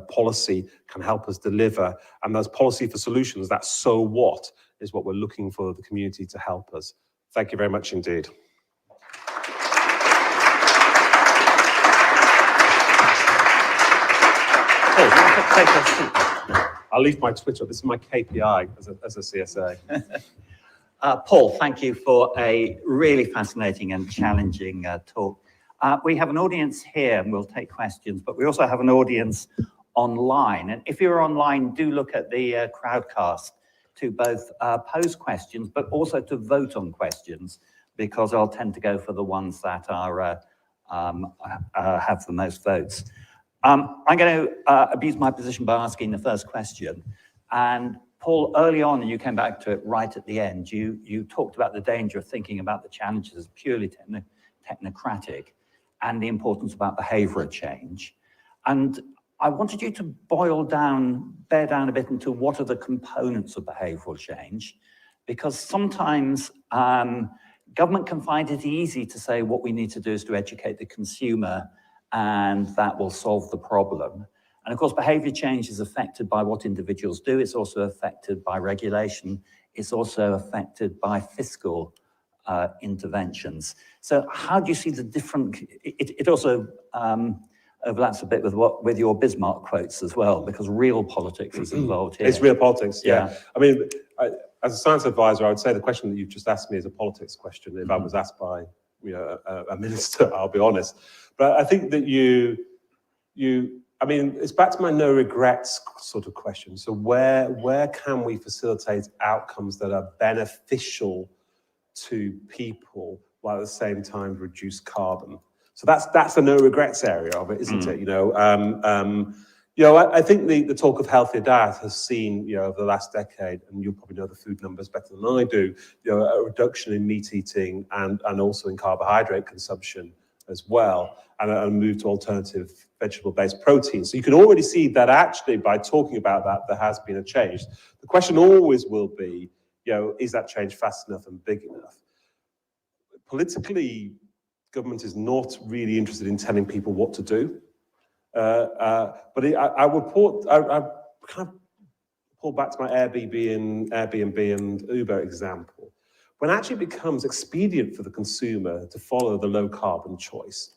policy can help us deliver. And those policy for solutions, that so what, is what we're looking for the community to help us. Thank you very much indeed. I'll leave my Twitter. This is my KPI as a CSA. Paul, thank you for a really fascinating and challenging talk. We have an audience here and we'll take questions, but we also have an audience online. And if you're online, do look at the crowdcast to both pose questions, but also to vote on questions, because I'll tend to go for the ones that are have the most votes. I'm going to abuse my position by asking the first question. And Paul, early on, and you came back to it right at the end, you talked about the danger of thinking about the challenges as purely technocratic and the importance about behavioural change. And I wanted you to bear down a bit into what are the components of behavioural change, because sometimes government can find it easy to say what we need to do is to educate the consumer and that will solve the problem. And of course, behavior change is affected by what individuals do. It's also affected by regulation. It's also affected by fiscal interventions. So how do you see the different, it also overlaps a bit with your Bismarck quotes as well, because real politics is involved here. It's real politics, yeah. I mean, as a science advisor, I would say the question that you've just asked me is a politics question. If I was asked by a minister, I'll be honest. But I think that I mean, it's back to my no regrets sort of question. So where can we facilitate outcomes that are beneficial to people while at the same time reduce carbon? So that's the no regrets area of it, isn't it? I think the talk of healthier diet has seen, over the last decade, and you'll probably know the food numbers better than I do, a reduction in meat eating and also in carbohydrate consumption as well, and a move to alternative vegetable-based proteins. So you can already see that actually by talking about that, there has been a change. The question always will be, is that change fast enough and big enough? Politically, government is not really interested in telling people what to do. But I kind of pull back to my Airbnb and Uber example. When it actually becomes expedient for the consumer to follow the low carbon choice,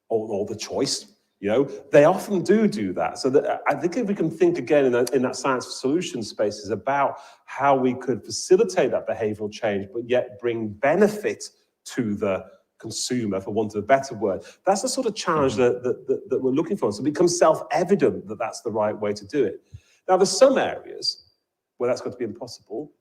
or the choice, they often do that. So I think if we can think again in that science for solutions space is about how we could facilitate that behavioral change, but yet bring benefit to the consumer, for want of a better word. That's the sort of challenge that we're looking for. So it becomes self-evident that that's the right way to do it. Now, there's some areas where that's going to be impossible,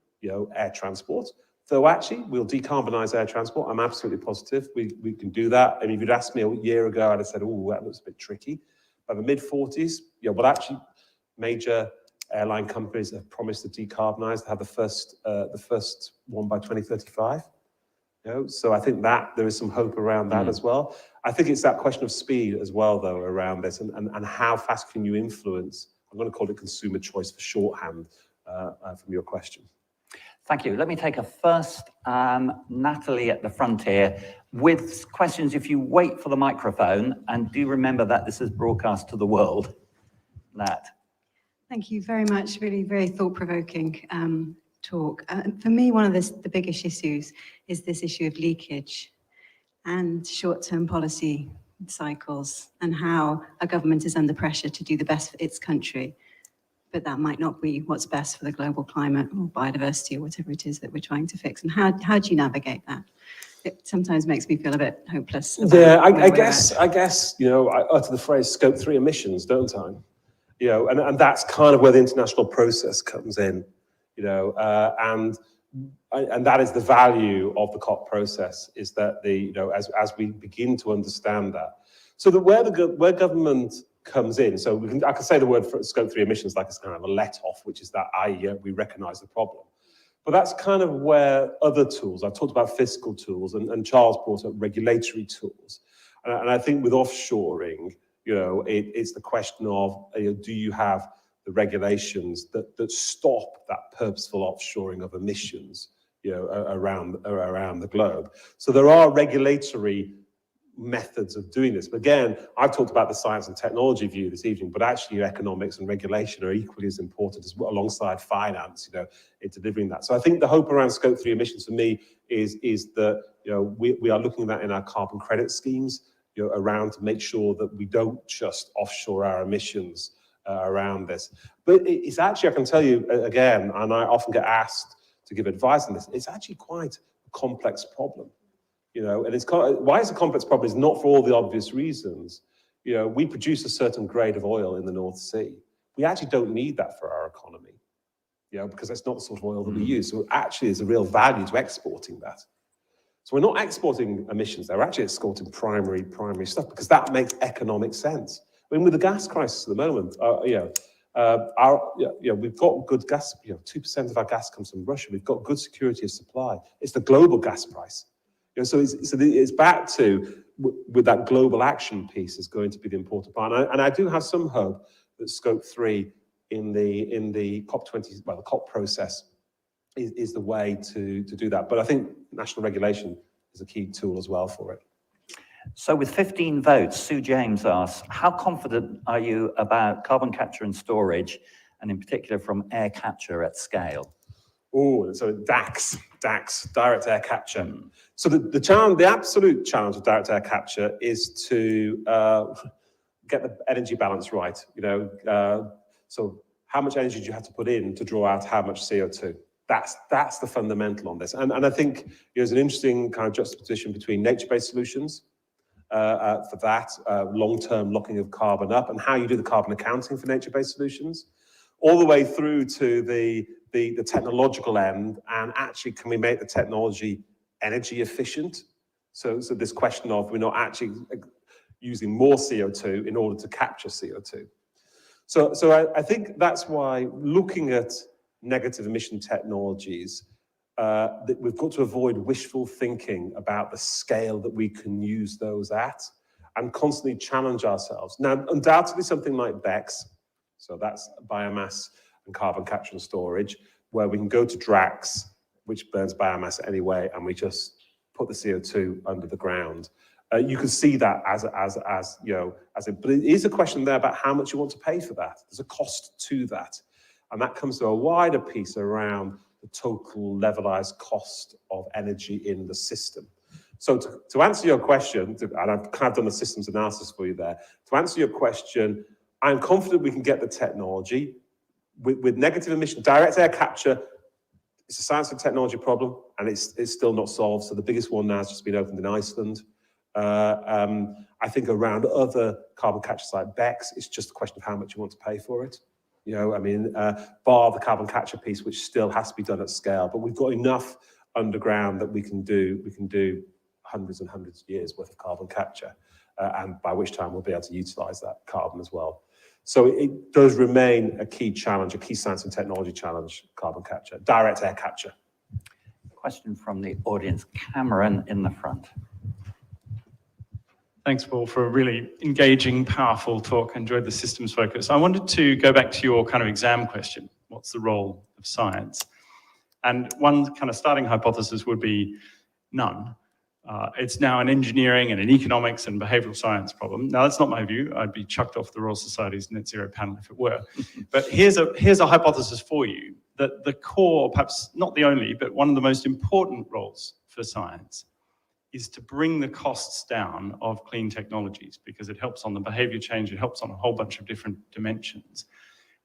air transport. Though actually, we'll decarbonise air transport. I'm absolutely positive we can do that. I mean, if you'd asked me a year ago, I'd have said, oh, that looks a bit tricky. By the mid-40s, well, actually, major airline companies have promised to decarbonise. They have the first one by 2035. So I think that there is some hope around that as well. I think it's that question of speed as well, though, around this, and how fast can you influence? I'm going to call it consumer choice for shorthand from your question. Thank you. Let me take a first, Natalie at the front here, with questions if you wait for the microphone, and do remember that this is broadcast to the world. Nat. Thank you very much. Really very thought-provoking talk. For me, one of the biggest issues is this issue of leakage and short-term policy cycles, and how a government is under pressure to do the best for its country, but that might not be what's best for the global climate or biodiversity or whatever it is that we're trying to fix. And how do you navigate that? It sometimes makes me feel a bit hopeless. Yeah, I guess I utter the phrase Scope 3 emissions, don't I? And that's kind of where the international process comes in, and that is the value of the COP process, is that as we begin to understand that, so that where government comes in, so I can say the word for Scope 3 emissions like it's kind of a let-off, which is that we recognise the problem. But that's kind of where other tools, I've talked about fiscal tools, and Charles brought up regulatory tools. And I think with offshoring, it's the question of, do you have the regulations that stop that purposeful offshoring of emissions, around the globe? So there are regulatory methods of doing this. But again, I've talked about the science and technology view this evening, but actually economics and regulation are equally as important as well, alongside finance, in delivering that. So I think the hope around Scope 3 emissions for me is that we are looking at that in our carbon credit schemes, around to make sure that we don't just offshore our emissions around this. But it's actually, I can tell you again, and I often get asked to give advice on this, it's actually quite a complex problem. And why it's a complex problem is not for all the obvious reasons. We produce a certain grade of oil in the North Sea. We actually don't need that for our economy, because that's not the sort of oil that we use. So actually, there's a real value to exporting that. So we're not exporting emissions; they're actually exporting primary stuff, because that makes economic sense. I mean, with the gas crisis at the moment, we've got good gas. 2% of our gas comes from Russia. We've got good security of supply. It's the global gas price. So it's back to, with that global action piece is going to be the important part. And I do have some hope that Scope 3 in the COP20, the COP process is the way to do that. But I think national regulation is a key tool as well for it. So with 15 votes, Sue James asks, how confident are you about carbon capture and storage, and in particular from air capture at scale? Oh, so DACS, direct air capture. So the absolute challenge of direct air capture is to get the energy balance right. So how much energy do you have to put in to draw out how much CO2? That's the fundamental on this. And I think there's an interesting kind of juxtaposition between nature-based solutions for that, long-term locking of carbon up, and how you do the carbon accounting for nature-based solutions, all the way through to the technological end, and actually can we make the technology energy efficient? So this question of we're not actually using more CO2 in order to capture CO2. So I think that's why looking at negative emission technologies that we've got to avoid wishful thinking about the scale that we can use those at, and constantly challenge ourselves. Now, undoubtedly something like BECCS, so that's biomass and carbon capture and storage, where we can go to DRAX, which burns biomass anyway, and we just put the CO2 under the ground. You can see that as but it is a question there about how much you want to pay for that. There's a cost to that. And that comes to a wider piece around the total levelized cost of energy in the system. So to answer your question, and I've kind of done the systems analysis for you there, to answer your question, I'm confident we can get the technology with negative emission, direct air capture. It's a science and technology problem, and it's still not solved. So the biggest one now has just been opened in Iceland. I think around other carbon capture site BECCS, it's just a question of how much you want to pay for it. You know, I mean, bar the carbon capture piece, which still has to be done at scale, but we've got enough underground that we can do hundreds and hundreds of years worth of carbon capture, and by which time we'll be able to utilize that carbon as well. So it does remain a key challenge, a key science and technology challenge, carbon capture, direct air capture. Question from the audience, Cameron in the front. Thanks, Paul, for a really engaging, powerful talk. I enjoyed the systems focus. I wanted to go back to your kind of exam question. What's the role of science? And one kind of starting hypothesis would be none. It's now an engineering and an economics and behavioral science problem. Now, that's not my view. I'd be chucked off the Royal Society's net zero panel if it were. But here's a hypothesis for you, that the core, perhaps not the only, but one of the most important roles for science is to bring the costs down of clean technologies, because it helps on the behavior change, it helps on a whole bunch of different dimensions.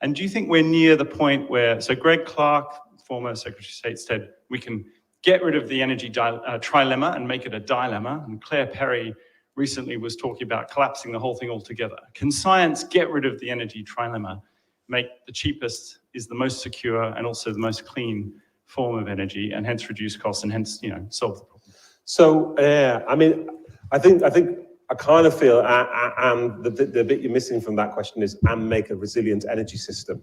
And do you think we're near the point where, so Greg Clark, former Secretary of State, said we can get rid of the energy trilemma and make it a dilemma, and Claire Perry recently was talking about collapsing the whole thing altogether. Can science get rid of the energy trilemma, make the cheapest is the most secure and also the most clean form of energy, and hence reduce costs and hence, solve the problem? So, I mean, I think I kind of feel, and the bit you're missing from that question is, and make a resilient energy system.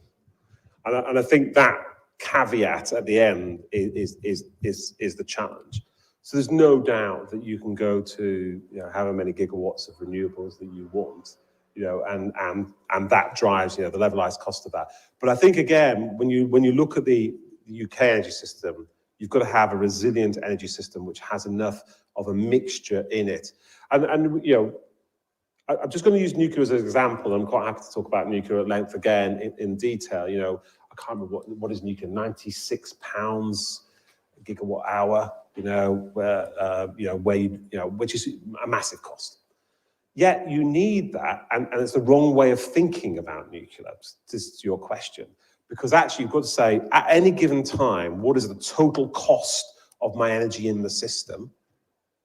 And I think that caveat at the end is the challenge. So there's no doubt that you can go to however many gigawatts of renewables that you want, and that drives the levelized cost of that. But I think again, when you look at the UK energy system, you've got to have a resilient energy system which has enough of a mixture in it. And I'm just going to use nuclear as an example. I'm quite happy to talk about nuclear at length again in detail. I can't remember what is nuclear, 96 pounds a gigawatt hour, which is a massive cost. Yet you need that, and it's the wrong way of thinking about nuclear, this is your question, because actually you've got to say, at any given time, what is the total cost of my energy in the system?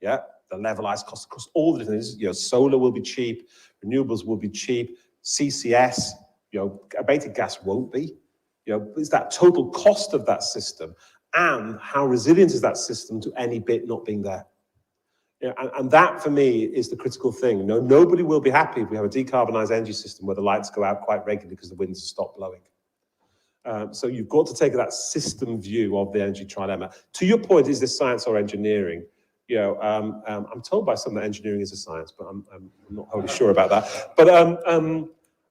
Yeah, the levelized cost across all the different things. Solar will be cheap, renewables will be cheap, CCS, abated gas won't be. It's that total cost of that system, and how resilient is that system to any bit not being there. And that, for me, is the critical thing. Nobody will be happy if we have a decarbonized energy system where the lights go out quite regularly because the winds stop blowing. So you've got to take that system view of the energy trilemma. To your point, is this science or engineering? I'm told by some that engineering is a science, but I'm not wholly sure about that. But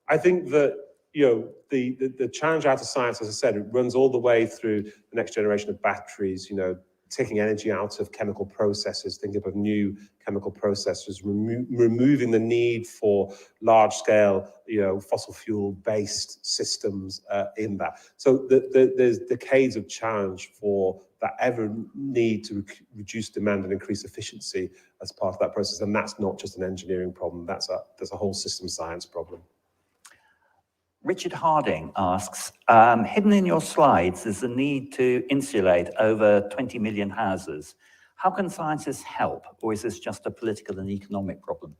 I think that the challenge out of science, as I said, it runs all the way through the next generation of batteries. Taking energy out of chemical processes, thinking of new chemical processes, removing the need for large-scale, fossil fuel-based systems in that. So there's decades of challenge for that ever need to reduce demand and increase efficiency as part of that process, and that's not just an engineering problem. There's a whole system science problem. Richard Harding asks, hidden in your slides is the need to insulate over 20 million houses. How can scientists help, or is this just a political and economic problem?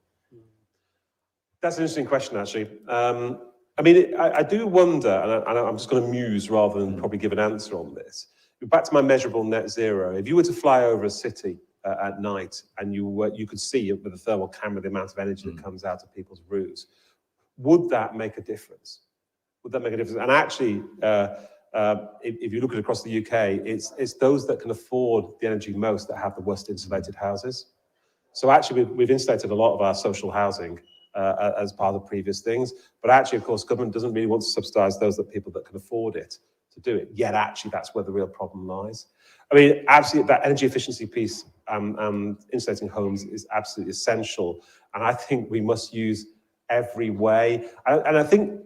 That's an interesting question, actually. I do wonder, and I'm just going to muse rather than probably give an answer on this. Back to my measurable net zero. If you were to fly over a city at night and you could see with a thermal camera the amount of energy that comes out of people's roofs, would that make a difference? Would that make a difference? And actually, if you look at across the UK, it's those that can afford the energy most that have the worst insulated houses. So actually, we've insulated a lot of our social housing as part of previous things, but actually, of course, government doesn't really want to subsidise those people that can afford it to do it. Yet actually, that's where the real problem lies. I mean, absolutely, that energy efficiency piece insulating homes is absolutely essential, and I think we must use every way. And I think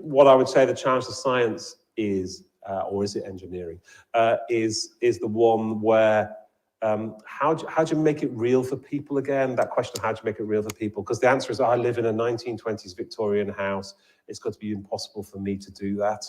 what I would say the challenge to science is, or is it engineering, is the one where how do you make it real for people again? That question, how do you make it real for people? Because the answer is, I live in a 1920s Victorian house. It's got to be impossible for me to do that.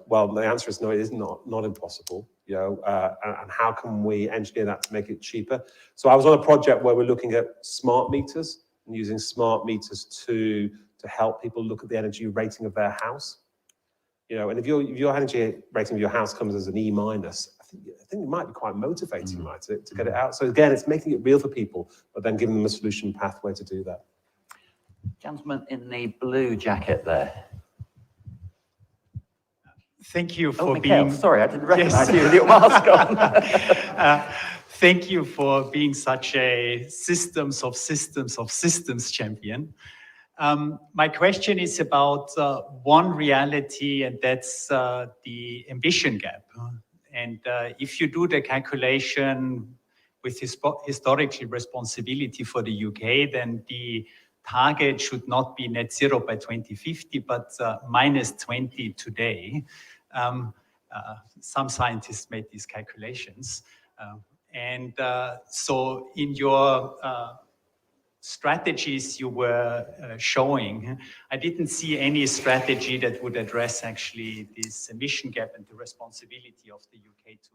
Well, the answer is no, it is not impossible. And how can we engineer that to make it cheaper? So I was on a project where we're looking at smart meters and using smart meters to help people look at the energy rating of their house. And if your energy rating of your house comes as an E-, I think it might be quite motivating, right, to get it out. So again, it's making it real for people, but then giving them a solution pathway to do that. Gentleman in the blue jacket there. Thank you Oh, for Mikhail, being... sorry, I didn't recognize you with your mask on. Thank you for being such a systems of systems champion. My question is about one reality, and that's the ambition gap. And if you do the calculation with historical responsibility for the UK, then the target should not be net zero by 2050, but minus 20 today. Some scientists made these calculations. So in your strategies you were showing, I didn't see any strategy that would address actually this emission gap and the responsibility of the UK to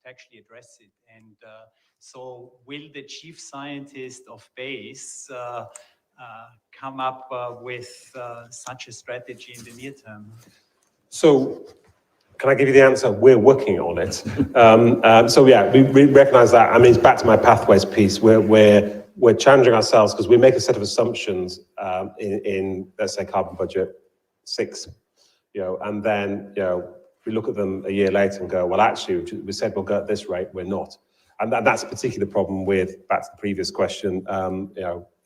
actually address it. And so will the chief scientist of BASE come up with such a strategy in the near term? So can I give you the answer? We're working on it. So yeah, we recognise that. I mean, it's back to my pathways piece. We're challenging ourselves because we make a set of assumptions in let's say carbon budget 6, and then we look at them a year later and go, well, actually we said we'll go at this rate, we're not, and that's a particular problem with, back to the previous question,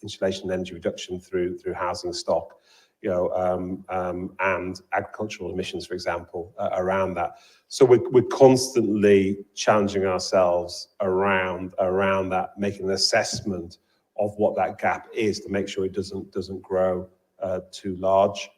insulation and energy reduction through housing stock, and agricultural emissions, for example, around that. So we're constantly challenging ourselves around that, making an assessment of what that gap is to make sure it doesn't grow too large.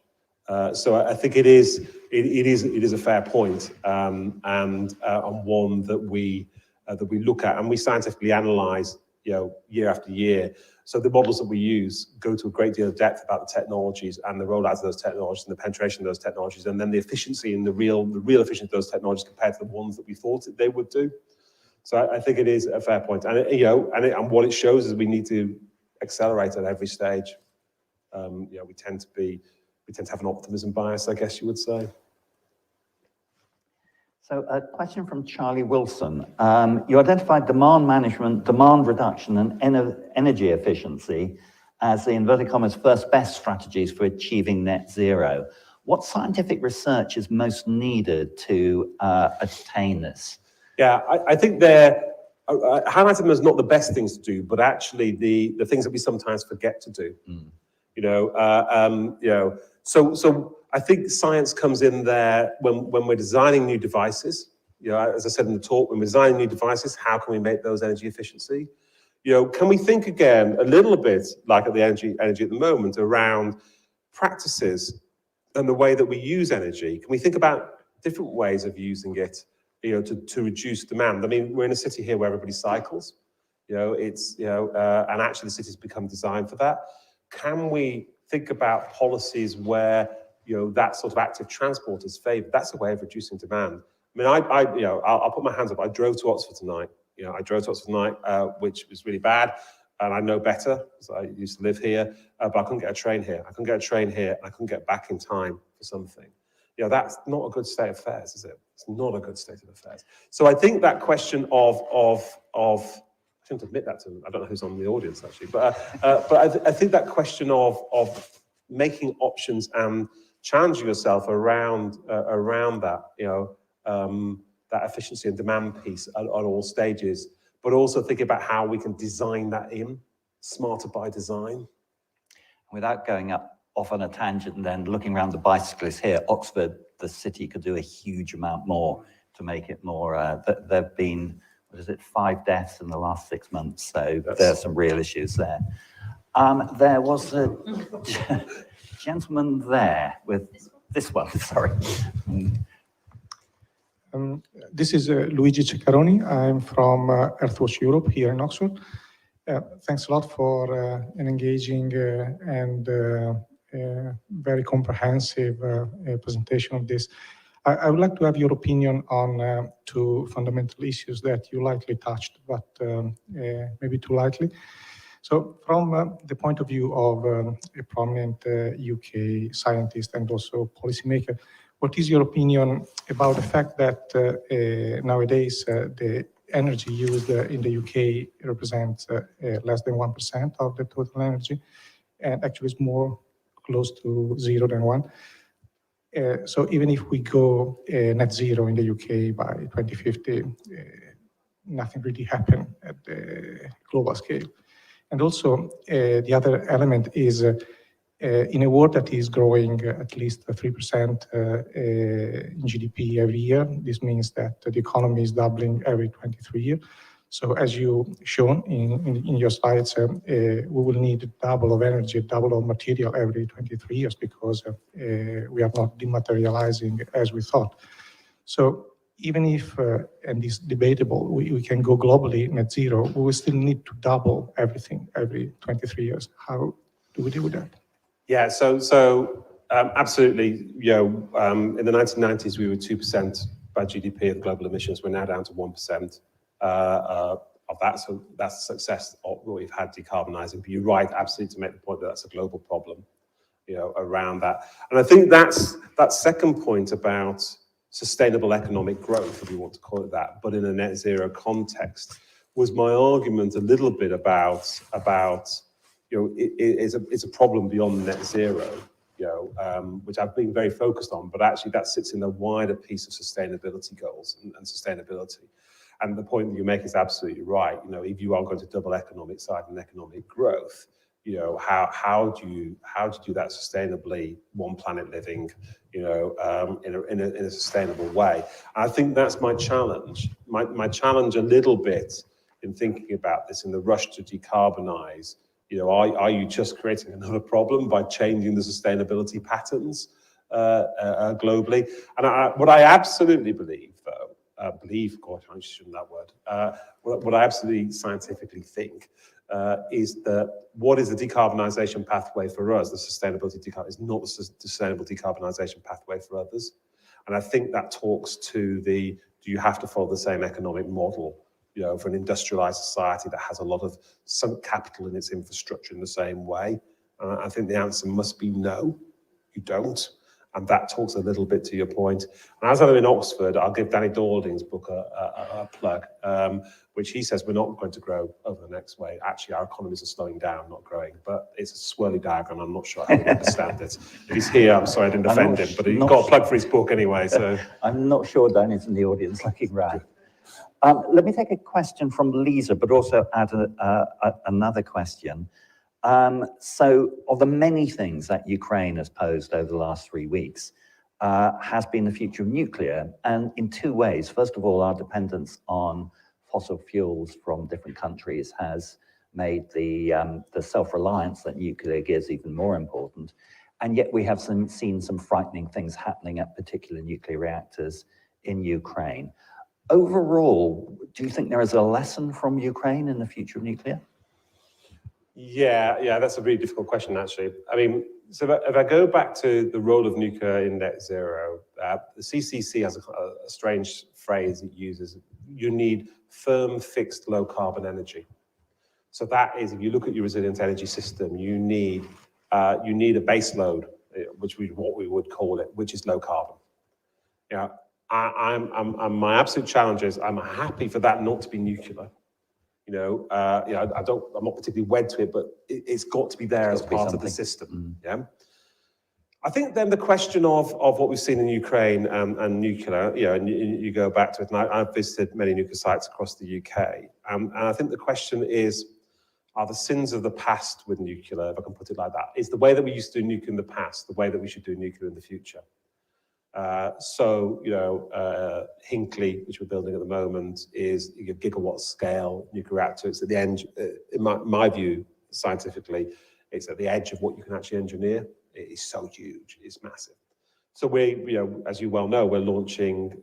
So I think it is a fair point, and one that we look at and we scientifically analyse, year after year. So the models that we use go to a great deal of depth about the technologies and the rollouts of those technologies and the penetration of those technologies, and then the efficiency and the real efficiency of those technologies compared to the ones that we thought they would do. So I think it is a fair point, and and what it shows is we need to accelerate at every stage. We tend to have an optimism bias, I guess you would say. So a question from Charlie Wilson. You identified demand management, demand reduction, and energy efficiency as the inverted commas first best strategies for achieving net zero. What scientific research is most needed to attain this? Yeah, I think highlighting them as not the best things to do, but actually the things that we sometimes forget to do. So I think science comes in there when we're designing new devices. As I said in the talk, when we're designing new devices, how can we make those energy efficiency? Can we think again a little bit like at the energy at the moment around practices and the way that we use energy? Can we think about different ways of using it, to reduce demand? I mean, we're in a city here where everybody cycles. And actually the city's become designed for that. Can we think about policies where that sort of active transport is favoured? That's a way of reducing demand. I mean, I'll put my hands up. I drove to Oxford tonight. Which was really bad, and I know better because I used to live here. But I couldn't get a train here. I couldn't get back in time for something. That's not a good state of affairs, is it? It's not a good state of affairs. So I think that question of I shouldn't admit that to them. I don't know who's on the audience actually, but I think that question of making options and challenging yourself around that, that efficiency and demand piece at all stages, but also thinking about how we can design that in, smarter by design. Without going off on a tangent and then looking around the bicyclists here, Oxford, the city, could do a huge amount more to make it more, there have been, 5 deaths in the last 6 months, so there's some real issues there. There was a gentleman there with this one, sorry. This is Luigi Ceccaroni. I'm from Earthwatch Europe here in Oxford. Thanks a lot for an engaging and very comprehensive presentation of this. I would like to have your opinion on 2 fundamental issues that you lightly touched, but maybe too lightly. So from the point of view of a prominent UK scientist and also policymaker, what is your opinion about the fact that nowadays the energy used in the UK represents less than 1% of the total energy, and actually is more close to 0 than 1? So even if we go net zero in the UK by 2050, nothing really happened at the global scale. And also, the other element is in a world that is growing at least 3% in GDP every year, this means that the economy is doubling every 23 years. So as you shown in your slides, we will need double of energy, double of material every 23 years because we are not dematerializing as we thought. So even if, and it's debatable, we can go globally net zero, we will still need to double everything every 23 years. How do we deal with that? Yeah, so absolutely. In the 1990s, we were 2% by GDP of global emissions. We're now down to 1% of that. So that's a success of what we've had decarbonising. But you're right, absolutely, to make the point that that's a global problem, around that. And I think that's that second point about sustainable economic growth, if you want to call it that, but in a net zero context, was my argument a little bit about it's a problem beyond net zero, which I've been very focused on, but actually that sits in the wider piece of sustainability goals and sustainability. And the point that you make is absolutely right. If you are going to double economic size and economic growth, how do you do that sustainably, one planet living, in a sustainable way? And I think that's my challenge. My challenge a little bit in thinking about this in the rush to decarbonize. Are you just creating another problem by changing the sustainability patterns globally? And what I absolutely believe, though, God, I shouldn't that word. What I absolutely scientifically think is that what is the decarbonisation pathway for us, the sustainability is not the sustainable decarbonisation pathway for others. And I think that talks to do you have to follow the same economic model, for an industrialised society that has a lot of sunk capital in its infrastructure in the same way? And I think the answer must be no, you don't. And that talks a little bit to your point. And as I'm in Oxford, I'll give Danny Dalding's book a plug, which he says we're not going to grow over the next way. Actually, our economies are slowing down, not growing. But it's a swirly diagram. I'm not sure how we understand it. If he's here, I'm sorry I didn't defend him, but he's got a plug for his book anyway. So I'm not sure Danny's in the audience looking round. Let me take a question from Lisa, but also add another question. So of the many things that Ukraine has posed over the last 3 weeks has been the future of nuclear, and in 2 ways. First of all, our dependence on fossil fuels from different countries has made the self-reliance that nuclear gives even more important. And yet we have seen some frightening things happening at particular nuclear reactors in Ukraine. Overall, do you think there is a lesson from Ukraine in the future of nuclear? Yeah, that's a really difficult question, actually. I mean, so if I go back to the role of nuclear in net zero, the CCC has a strange phrase it uses. You need firm, fixed, low carbon energy. So that is, if you look at your resilient energy system, you need a base load, what we would call it, which is low carbon. My absolute challenge is I'm happy for that not to be nuclear. I'm not particularly wed to it, but it's got to be there as part of the system. Yeah. I think then the question of what we've seen in Ukraine and nuclear, and you go back to it, and I've visited many nuclear sites across the UK, and I think the question is, are the sins of the past with nuclear, if I can put it like that, is the way that we used to do nuclear in the past, the way that we should do nuclear in the future? Hinkley, which we're building at the moment, is a gigawatt scale nuclear reactor. It's at the end, in my view, scientifically, it's at the edge of what you can actually engineer. It is so huge, it's massive. So we, as you well know, we're launching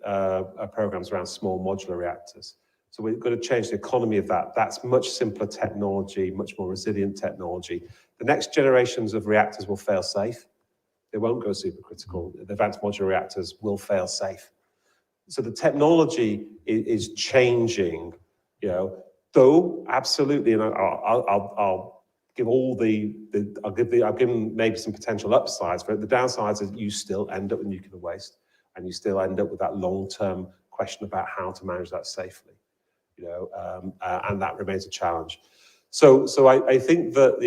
programs around small modular reactors. So we've got to change the economy of that. That's much simpler technology, much more resilient technology. The next generations of reactors will fail safe. They won't go supercritical. The advanced modular reactors will fail safe. So the technology is changing, though absolutely, and I'll give all I'll give maybe some potential upsides, but the downsides is you still end up with nuclear waste, and you still end up with that long-term question about how to manage that safely, and that remains a challenge. So I think that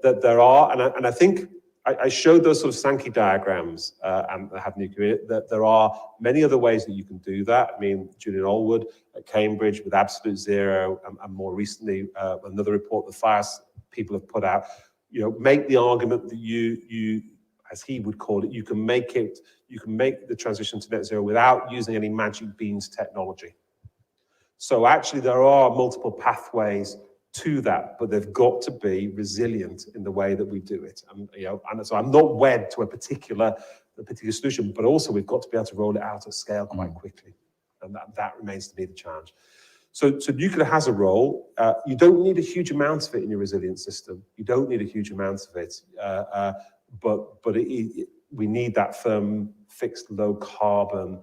that there are, and I think I showed those sort of Sankey diagrams and have nuclear, that there are many other ways that you can do that. I mean, Julian Allwood at Cambridge with absolute zero, and more recently, another report the fire people have put out, make the argument that you, as he would call it, you can make the transition to net zero without using any magic beans technology. So actually there are multiple pathways to that, but they've got to be resilient in the way that we do it. And so I'm not wed to a particular solution, but also we've got to be able to roll it out at scale quite quickly, and that remains to be the challenge. So nuclear has a role. You don't need a huge amount of it in your resilient system. You don't need a huge amount of it, but we need that firm, fixed, low carbon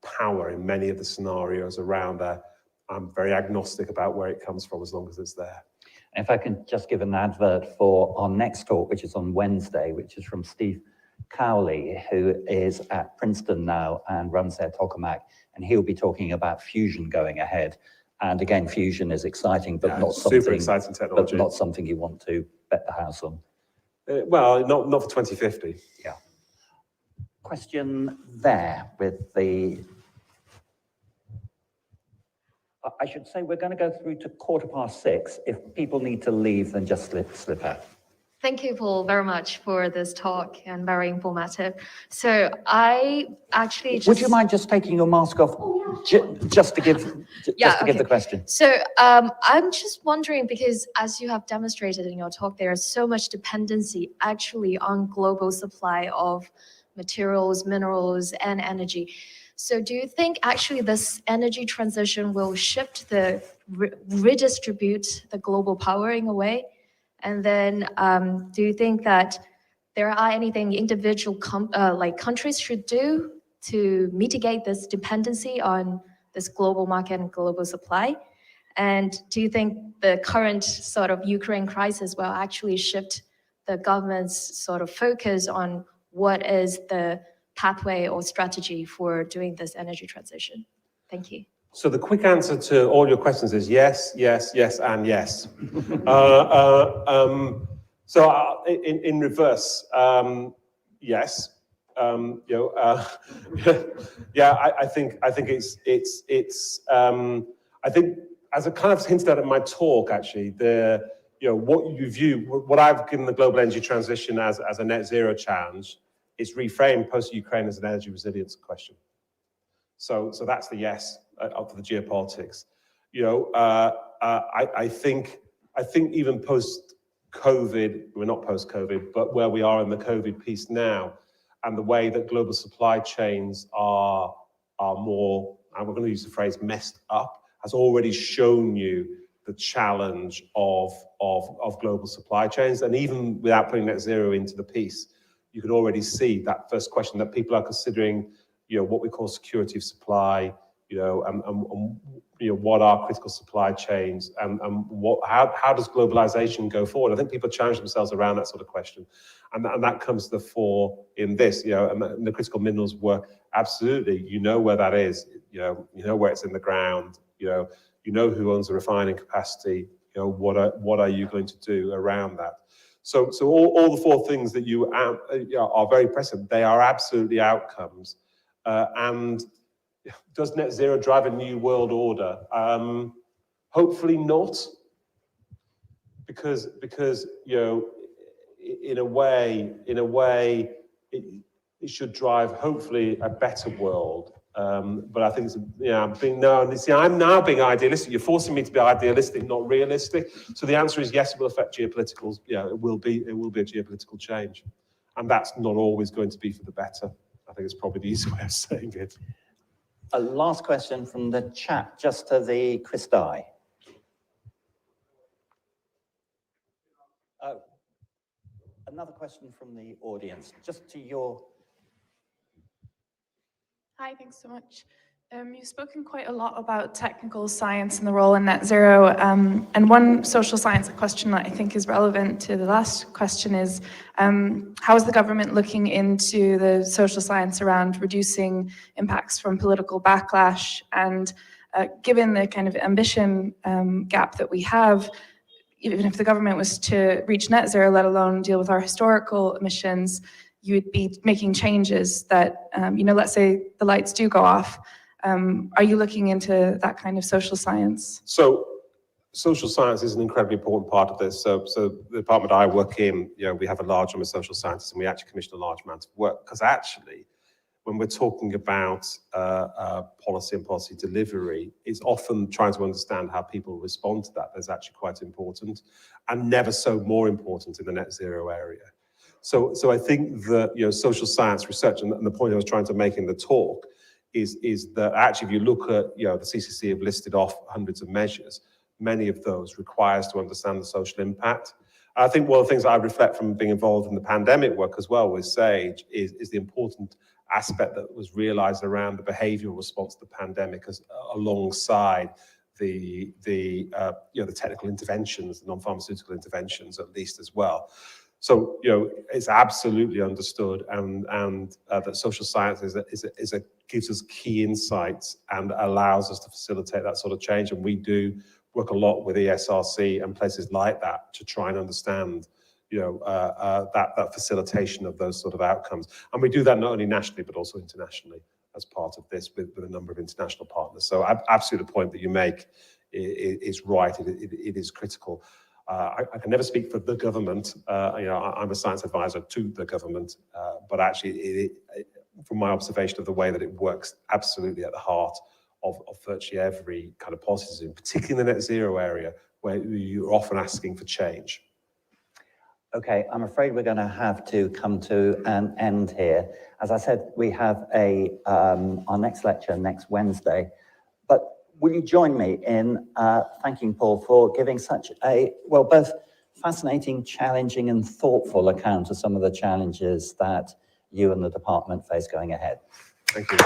power in many of the scenarios around there. I'm very agnostic about where it comes from as long as it's there. If I can just give an advert for our next talk, which is on Wednesday, which is from Steve Cowley, who is at Princeton now and runs their tokamak, and he'll be talking about fusion going ahead. And again, fusion is exciting, but not something super exciting technology, but not something you want to bet the house on. Well, not for 2050. Yeah. Question there with the. I should say we're going to go through to 6:15. If people need to leave, then just slip out. Thank you, Paul, very much for this talk and very informative. So I actually just... Would you mind just taking your mask off just to give the question? So I'm just wondering, because as you have demonstrated in your talk, there is so much dependency actually on global supply of materials, minerals, and energy. So do you think actually this energy transition will shift redistribute the global power in a way? And then do you think that there are anything individual countries should do to mitigate this dependency on this global market and global supply? And do you think the current sort of Ukraine crisis will actually shift the government's sort of focus on what is the pathway or strategy for doing this energy transition? Thank you. So the quick answer to all your questions is yes, yes, yes, and yes. So in reverse, yes. Yeah, I think it's I think, as I kind of hinted at in my talk, actually, what I've given the global energy transition as a net zero challenge, it's reframed post-Ukraine as an energy resilience question. So that's the yes for the geopolitics. I think even post-COVID, we're not post-COVID, but where we are in the COVID piece now, and the way that global supply chains are more, and we're going to use the phrase messed up, has already shown you the challenge of global supply chains. And even without putting net zero into the piece, you can already see that first question that people are considering, what we call security of supply, what are critical supply chains, and how does globalization go forward? I think people challenge themselves around that sort of question, and that comes to the fore in this, and the critical minerals work. Absolutely, where that is, you know where it's in the ground, you know who owns the refining capacity, what are you going to do around that? So all the four things that you are very present, they are absolutely outcomes. And does net zero drive a new world order? Hopefully not, because you know, in a way, it should drive hopefully a better world. But I think it's, I'm now being idealistic. You're forcing me to be idealistic, not realistic. So the answer is yes, it will affect geopolitical. Yeah, it will be a geopolitical change, and that's not always going to be for the better. I think it's probably the easy way of saying it. A last question from the chat, just to the Christi. Another question from the audience, just to your... Hi, thanks so much. You've spoken quite a lot about technical science and the role in net zero. And one social science question that I think is relevant to the last question is, how is the government looking into the social science around reducing impacts from political backlash? And given the kind of ambition gap that we have, even if the government was to reach net zero, let alone deal with our historical emissions, you would be making changes that, let's say the lights do go off. Are you looking into that kind of social science? So social science is an incredibly important part of this. So the department I work in, we have a large number of social scientists, and we actually commission a large amount of work, because actually, when we're talking about policy and policy delivery, it's often trying to understand how people respond to that that's actually quite important, and never so more important in the net zero area. So I think that social science research, and the point I was trying to make in the talk, is that actually if you look at, the CCC have listed off hundreds of measures, many of those require us to understand the social impact. I think one of the things that I reflect from being involved in the pandemic work as well with SAGE is the important aspect that was realized around the behavioral response to the pandemic alongside the technical interventions, the non-pharmaceutical interventions at least as well. So, it's absolutely understood, and that social science gives us key insights and allows us to facilitate that sort of change. And we do work a lot with ESRC and places like that to try and understand, that facilitation of those sort of outcomes. And we do that not only nationally, but also internationally as part of this with a number of international partners. So absolutely the point that you make is right. It is critical. I can never speak for the government. I'm a science advisor to the government, but actually, from my observation of the way that it works, absolutely at the heart of virtually every kind of policy, particularly in the net zero area, where you're often asking for change. Okay, I'm afraid we're going to have to come to an end here. As I said, we have our next lecture next Wednesday. But will you join me in thanking Paul for giving such a, both fascinating, challenging, and thoughtful account of some of the challenges that you and the department face going ahead? Thank you.